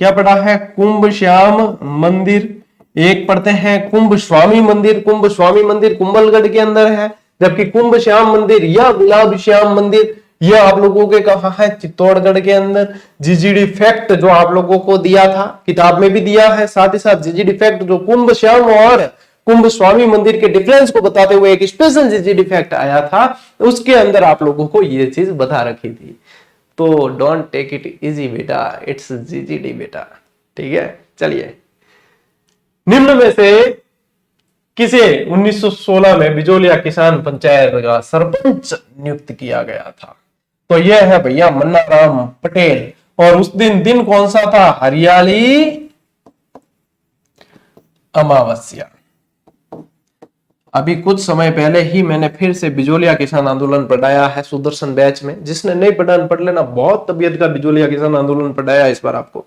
क्या पढ़ा है? कुंभ श्याम मंदिर। एक पढ़ते हैं कुंभ स्वामी मंदिर। कुंभ स्वामी मंदिर कुंभलगढ़ के अंदर है, जबकि कुंभ श्याम मंदिर या गुलाब श्याम मंदिर यह आप लोगों के कहा है? चित्तौड़गढ़ के अंदर। जीजीडी फैक्ट जो आप लोगों को दिया था, किताब में भी दिया है, साथ ही साथ जीजीडी फैक्ट जो कुंभ श्याम और कुंभ स्वामी मंदिर के डिफरेंस को बताते हुए एक स्पेशल जीजीडी फैक्ट आया था, उसके अंदर आप लोगों को यह चीज बता रखी थी। तो डोंट टेक इट इजी बेटा, इट्स जीजीडी बेटा। ठीक है, चलिए। निम्न में से किसे 1916 में बिजोलिया किसान पंचायत का सरपंच नियुक्त किया गया था? तो यह है भैया मन्नाराम पटेल। और उस दिन कौन सा था? हरियाली अमावस्या। अभी कुछ समय पहले ही मैंने फिर से बिजोलिया किसान आंदोलन पढ़ाया है सुदर्शन बैच में। जिसने नहीं पढ़ा पढ़ लेना, बहुत तबीयत का बिजोलिया किसान आंदोलन पढ़ाया इस बार आपको।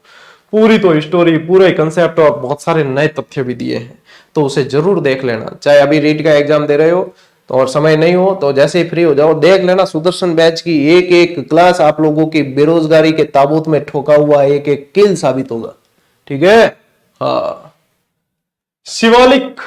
पूरी तो स्टोरी, पूरे कंसेप्ट और बहुत सारे नए तथ्य भी दिए हैं, तो उसे जरूर देख लेना। चाहे अभी रीट का एग्जाम दे रहे हो तो और समय नहीं हो तो जैसे ही फ्री हो जाओ देख लेना। सुदर्शन बैच की एक एक क्लास आप लोगों की बेरोजगारी के ताबूत में ठोका हुआ एक एक किल साबित होगा। ठीक है, हाँ। शिवालिक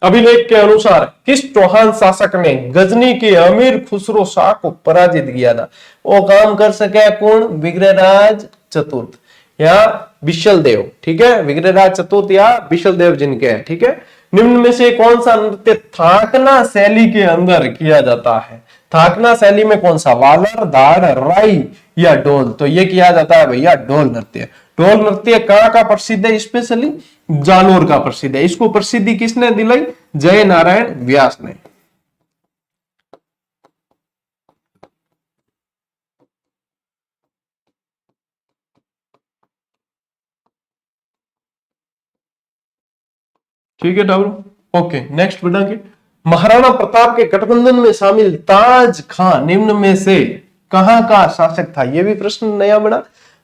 अभिलेख के अनुसार किस चौहान शासक ने गजनी के अमीर खुसरो शाह को पराजित किया था? वो काम कर सके कौन? विग्रहराज चतुर्थ या विशल देव। ठीक है, विग्रहराज चतुर्थ या विशल देव जिनके हैं। ठीक है, निम्न में से कौन सा नृत्य थाकना शैली के अंदर किया जाता है? थाकना शैली में कौन सा? वालर, दाड़, राई या ढोल? तो ये किया जाता है भैया ढोल नृत्य। ढोल नृत्य कहां का प्रसिद्ध है? स्पेशली जालोर का प्रसिद्ध है। इसको प्रसिद्धि किसने दिलाई? जय नारायण व्यास ने। ठीक है डाबरू, ओके। नेक्स्ट बढ़ेंगे। महाराणा प्रताप के गठबंधन में शामिल ताज खान निम्न में से कहाँ का शासक था, ये भी प्रश्न नया बना।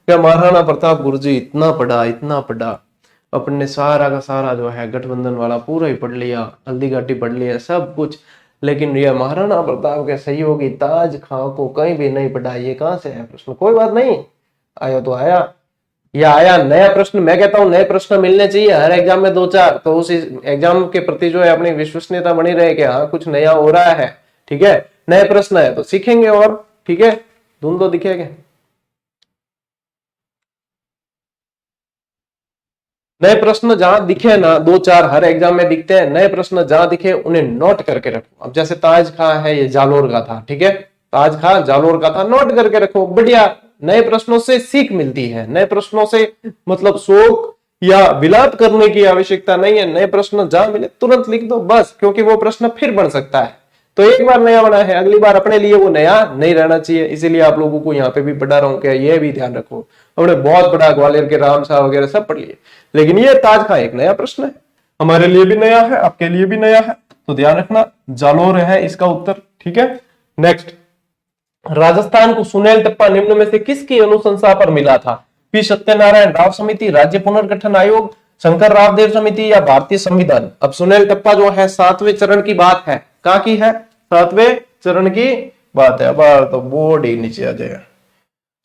क्या महाराणा प्रताप गुरुजी इतना पढ़ा, अपने सारा का सारा जो है गठबंधन वाला पूरा ही पढ़ लिया, हल्दी घाटी पढ़ लिया सब कुछ, लेकिन ये महाराणा प्रताप के सहयोगी ताज खां को कहीं भी नहीं पढ़ा, ये कहां से है प्रश्न। कोई बात नहीं, आया तो आया, या आया नया प्रश्न। मैं कहता हूं नए प्रश्न मिलने चाहिए हर एग्जाम में 2-4, तो उस एग्जाम के प्रति जो है अपनी विश्वसनीयता बनी रहे कि हाँ कुछ नया हो रहा है, ठीक है, नए प्रश्न है तो सीखेंगे और, ठीक है, धुंधो दिखेगा। नए प्रश्न जहां दिखे ना, 2-4 हर एग्जाम में दिखते हैं, नए प्रश्न जहां दिखे उन्हें नोट करके रखो। अब जैसे ताज खां है, ये जालोर का था, ठीक है, ताज खां जालोर का था, नोट करके रखो, बढ़िया। नए प्रश्नों से सीख मिलती है, नए प्रश्नों से मतलब शोक या विलाप करने की आवश्यकता नहीं है, नए प्रश्न जहां मिले तुरंत लिख दो बस, क्योंकि वो प्रश्न फिर बन सकता है। तो एक बार नया बना है, अगली बार अपने लिए वो नया नहीं रहना चाहिए, इसीलिए आप लोगों को यहाँ पे भी पढ़ा रहा हूँ क्या, ये भी ध्यान रखो। हमने बहुत बड़ा ग्वालियर के राम साहब वगैरह सब पढ़ लिए, लेकिन ये ताज खां एक नया प्रश्न है, हमारे लिए भी नया है, आपके लिए भी नया है, तो ध्यान रखना जालोर है इसका उत्तर, ठीक है। नेक्स्ट, राजस्थान को सुनेल टप्पा निम्न में से किसकी अनुशंसा पर मिला था? पी सत्यनारायण राव समिति, राज्य पुनर्गठन आयोग, शंकर राव देव समिति या भारतीय संविधान। अब सुनेल टप्पा जो है 7वें चरण की बात है, कहां की है, 7वें चरण की बात है। अब तो बोर्ड ही नीचे आ जाएगा,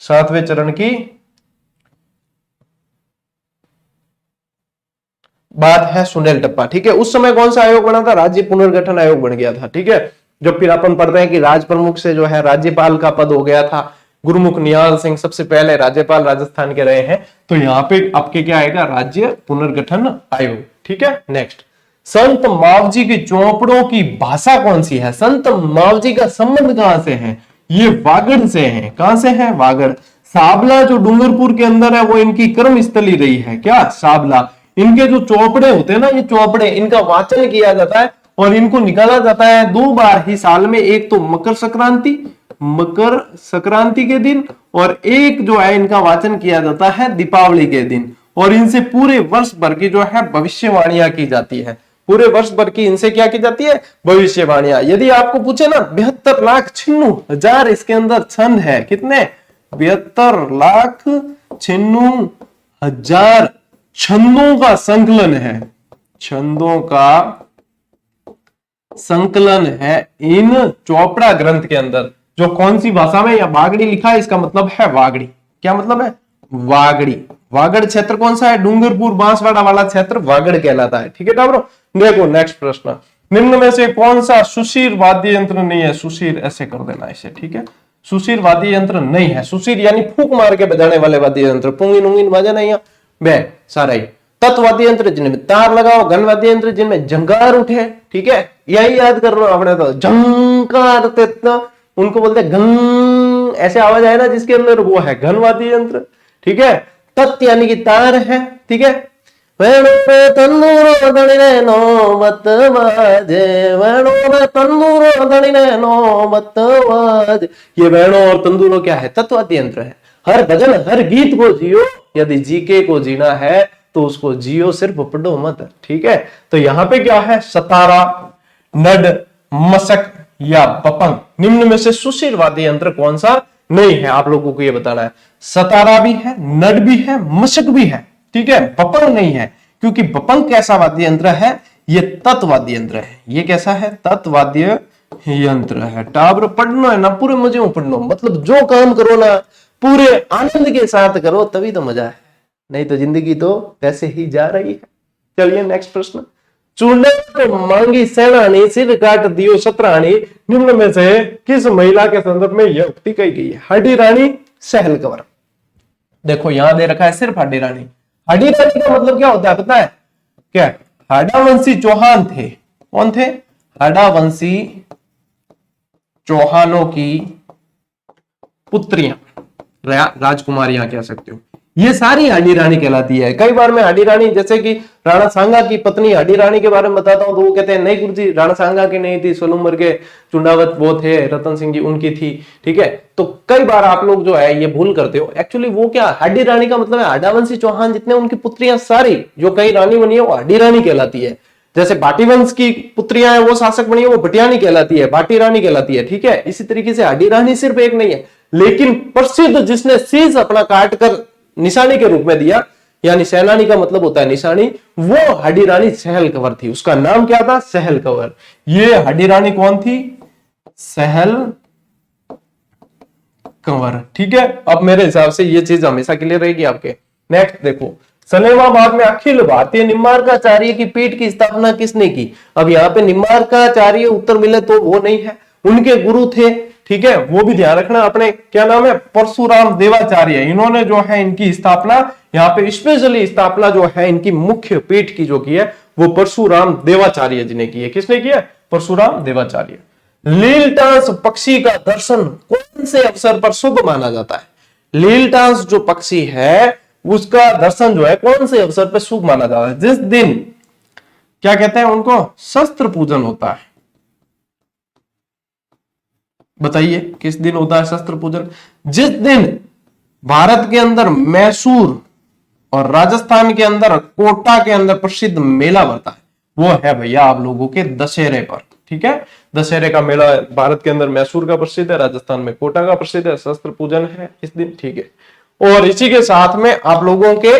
7वें चरण की बात है सुनेल टप्पा, ठीक है। उस समय कौन सा आयोग बना था, राज्य पुनर्गठन आयोग बन गया था, ठीक है। जब फिर अपन पढ़ रहे हैं कि राज प्रमुख से जो है राज्यपाल का पद हो गया था, गुरुमुख निहाल सिंह सबसे पहले राज्यपाल राजस्थान के रहे हैं, तो यहाँ पे आपके क्या आएगा, राज्य पुनर्गठन आयोग, ठीक है। नेक्स्ट, संत मावजी की चौपड़ों की भाषा कौन सी है? संत मावजी का संबंध कहां से है? ये वागड़ से है, कहां से है, वागड़। साबला जो डूंगरपुर के अंदर है वो इनकी कर्म स्थली रही है, क्या, साबला। इनके जो चौपड़े होते हैं ना, ये चौपड़े, इनका वाचन किया जाता है और इनको निकाला जाता है 2 बार ही साल में, एक तो मकर संक्रांति के दिन, और एक जो है इनका वाचन किया जाता है दीपावली के दिन। और इनसे पूरे वर्ष भर की जो है भविष्यवाणियां की जाती है, पूरे वर्ष भर की इनसे क्या की जाती है, भविष्यवाणियां। यदि आपको पूछे ना 72,96,000 इसके अंदर छंद है, कितने, 72,96,000 छंदों का संकलन है, छंदों का संकलन है इन चोपड़ा ग्रंथ के अंदर, जो कौन सी भाषा में, या वागड़ी लिखा है, इसका मतलब है वागड़ी। क्या मतलब है, वागड़ी। वागड़ क्षेत्र कौन सा है, डूंगरपुर बांसवाड़ा वाला क्षेत्र वागड़ कहलाता है, ठीक है टाबरो। देखो नेक्स्ट प्रश्न, निम्न में से कौन सा सुशीर वाद्य यंत्र नहीं है? सुशीर ऐसे कर देना इसे, ठीक है, सुशीर वाद्य यंत्र नहीं है। सुशीर यानी फूंक मार के बजाने वाले वाद्य यंत्र, पुंगिन उंगिन बजा नहीं है बे सारा ही। तत्वाद्य यंत्र जिनमें तार लगाओ, घनवाद्य यंत्र जिनमें जंकार उठे, ठीक है, यही याद कर लो अपने, तो झंकार उनको बोलते हैं गंग, ऐसे आवाज आए ना जिसके अंदर, वो है घनवाद्य यंत्र, ठीक है। तत् यानी कि तार है, ठीक है। वेणु पे तंदूरो दड़िने नौबत बाजे, वेणु पे तंदूरो दड़िने नौबत बाजे। ये वेणु और तंदूरो क्या है, तत्वाद्य यंत्र है। हर भजन हर गीत को जियो, यदि जीके को जीना है तो उसको जियो, सिर्फ पढ़ो मत, ठीक है। तो यहाँ पे क्या है, सतारा, नड, मशक या बपंग, निम्न में से सुशीर वाद्य यंत्र कौन सा नहीं है, आप लोगों को ये बताना है। सतारा भी है, नड भी है, मशक भी है, ठीक है, बपंग नहीं है, क्योंकि बपंग कैसा वाद्य यंत्र है, ये तत्वाद्य यंत्र है। ये कैसा है, तत्वाद्य यंत्र है। टाबर पढ़ना है ना, पूरे मजे में पढ़ना, मतलब जो काम करो ना पूरे आनंद के साथ करो, तभी तो मजा है, नहीं तो जिंदगी तो वैसे ही जा रही है। चलिए नेक्स्ट प्रश्न, चूड़े मांगी सेनानी सिर काट दियो सतरानी, निम्न में से किस महिला के संदर्भ में यह उक्ति कही गई है? हाडी रानी, सहल कंवर। देखो यहां दे रखा है सिर्फ हाडी रानी। हाडी रानी का मतलब क्या होता है पता है क्या? हाडावंशी चौहान थे, कौन थे? हाडावंशी चौहानों की पुत्रियां, राजकुमारियां कह सकते हो, ये सारी हाडी रानी कहलाती है। कई बार मैं हाडी रानी, जैसे कि राणा सांगा की पत्नी हाडी रानी के बारे में बताता हूं तो वो कहते हैं नहीं गुरुजी, राणा सांगा की नहीं थी, सोलुमर के चुंडावत वो थे रतन सिंह जी, उनकी थी, ठीक है। तो कई बार आप लोग जो है ये भूल करते हो, एक्चुअली वो क्या, हाडी रानी का मतलब है हाडावंशी चौहान जितने उनकी पुत्रियां सारी जो कई रानी बनी है वो हाडी रानी कहलाती है। जैसे बाटी वंश की पुत्रियां हैं वो शासक बनी है, वो भटियानी कहलाती है, बाटी रानी कहलाती है, ठीक है। इसी तरीके से हाडी रानी सिर्फ एक नहीं है, लेकिन प्रसिद्ध जिसने शीश अपना काट कर निशानी के रूप में दिया, यानी सेनानी का मतलब होता है निशानी, वो हड्डी रानी सहल कंवर थी। उसका नाम क्या था? सहल कंवर। ये हड्डी रानी कौन थी? सहल कंवर। ठीक है, अब मेरे हिसाब से ये चीज हमेशा क्लियर रहेगी आपके। नेक्स्ट देखो, सलेमाबाद में अखिल भारतीय निम्बार्काचार्य की पीठ की स्थापना किसने की? अब यहाँ पे निम्बार्काचार्य उत्तर मिले तो वो नहीं है, उनके गुरु थे। ठीक है, वो भी ध्यान रखना अपने, क्या नाम है? परशुराम देवाचार्य। इन्होंने जो है इनकी स्थापना यहाँ पे स्पेशली स्थापना जो है इनकी मुख्य पीठ की जो की है वो परशुराम देवाचार्य जी ने की है। किसने की है? परशुराम देवाचार्य। लीलटास पक्षी का दर्शन कौन से अवसर पर शुभ माना जाता है? लीलटास जो पक्षी है उसका दर्शन जो है कौन से अवसर पर शुभ माना जाता है? जिस दिन, क्या कहते हैं उनको? शस्त्र पूजन होता है। बताइए किस दिन होता है शस्त्र पूजन? जिस दिन भारत के अंदर मैसूर और राजस्थान के अंदर कोटा के अंदर प्रसिद्ध मेला बढ़ता है, वो है भैया आप लोगों के दशहरे पर। ठीक है, दशहरे का मेला भारत के अंदर मैसूर का प्रसिद्ध है, राजस्थान में कोटा का प्रसिद्ध है, शस्त्र पूजन है इस दिन। ठीक है, और इसी के साथ में आप लोगों के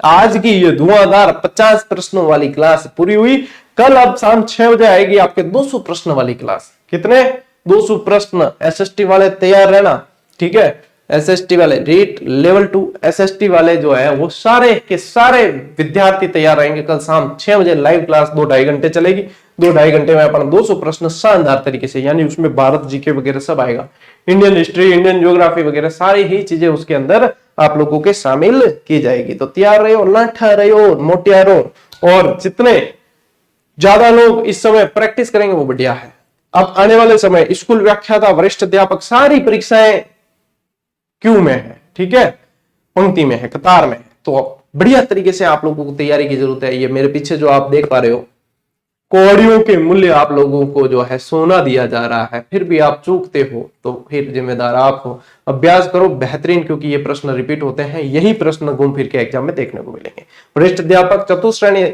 आज की ये धुआंधार 50 प्रश्नों वाली क्लास पूरी हुई। कल अब शाम 6 बजे आएगी आपके 200 प्रश्न वाली क्लास। कितने? 200 प्रश्न। एसएसटी वाले तैयार रहना। ठीक है, एसएसटी वाले रीट लेवल 2 एसएसटी वाले जो है वो सारे के सारे विद्यार्थी तैयार रहेंगे। कल शाम 6 बजे लाइव क्लास 2-2.5 घंटे चलेगी। 2-2.5 घंटे में अपन 200 प्रश्न शानदार तरीके से, यानी उसमें भारत जीके वगैरह सब आएगा, इंडियन हिस्ट्री, इंडियन ज्योग्राफी वगैरह सारी ही चीजें उसके अंदर आप लोगों के शामिल की जाएगी। तो तैयार रहो, लाठा रहो, मोटिया रहो, और जितने ज्यादा लोग इस समय प्रैक्टिस करेंगे वो बढ़िया है। अब आने वाले समय स्कूल व्याख्याता, वरिष्ठ अध्यापक, सारी परीक्षाएं क्यू में है। ठीक है, पंक्ति में है, कतार में है। तो बढ़िया तरीके से आप लोगों को तैयारी की जरूरत है। ये मेरे पीछे जो आप देख पा रहे हो, कौड़ियों के मूल्य आप लोगों को जो है सोना दिया जा रहा है, फिर भी आप चूकते हो तो फिर जिम्मेदार आप हो। अभ्यास करो बेहतरीन, क्योंकि ये प्रश्न रिपीट होते हैं, यही प्रश्न घूम फिर के एग्जाम में देखने को मिलेंगे। वरिष्ठ अध्यापक, चतुश्रेणी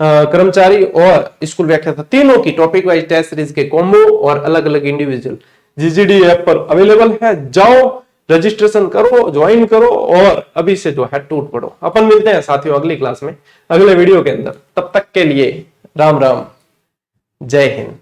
कर्मचारी और स्कूल व्याख्याता, तीनों की टॉपिक वाइज टेस्ट सीरीज के कॉम्बो और अलग अलग इंडिविजुअल जीजीडी ऐप पर अवेलेबल है। जाओ, रजिस्ट्रेशन करो, ज्वाइन करो और अभी से जो है टूट पड़ो। अपन मिलते हैं साथियों अगली क्लास में, अगले वीडियो के अंदर। तब तक के लिए राम राम, जय हिंद।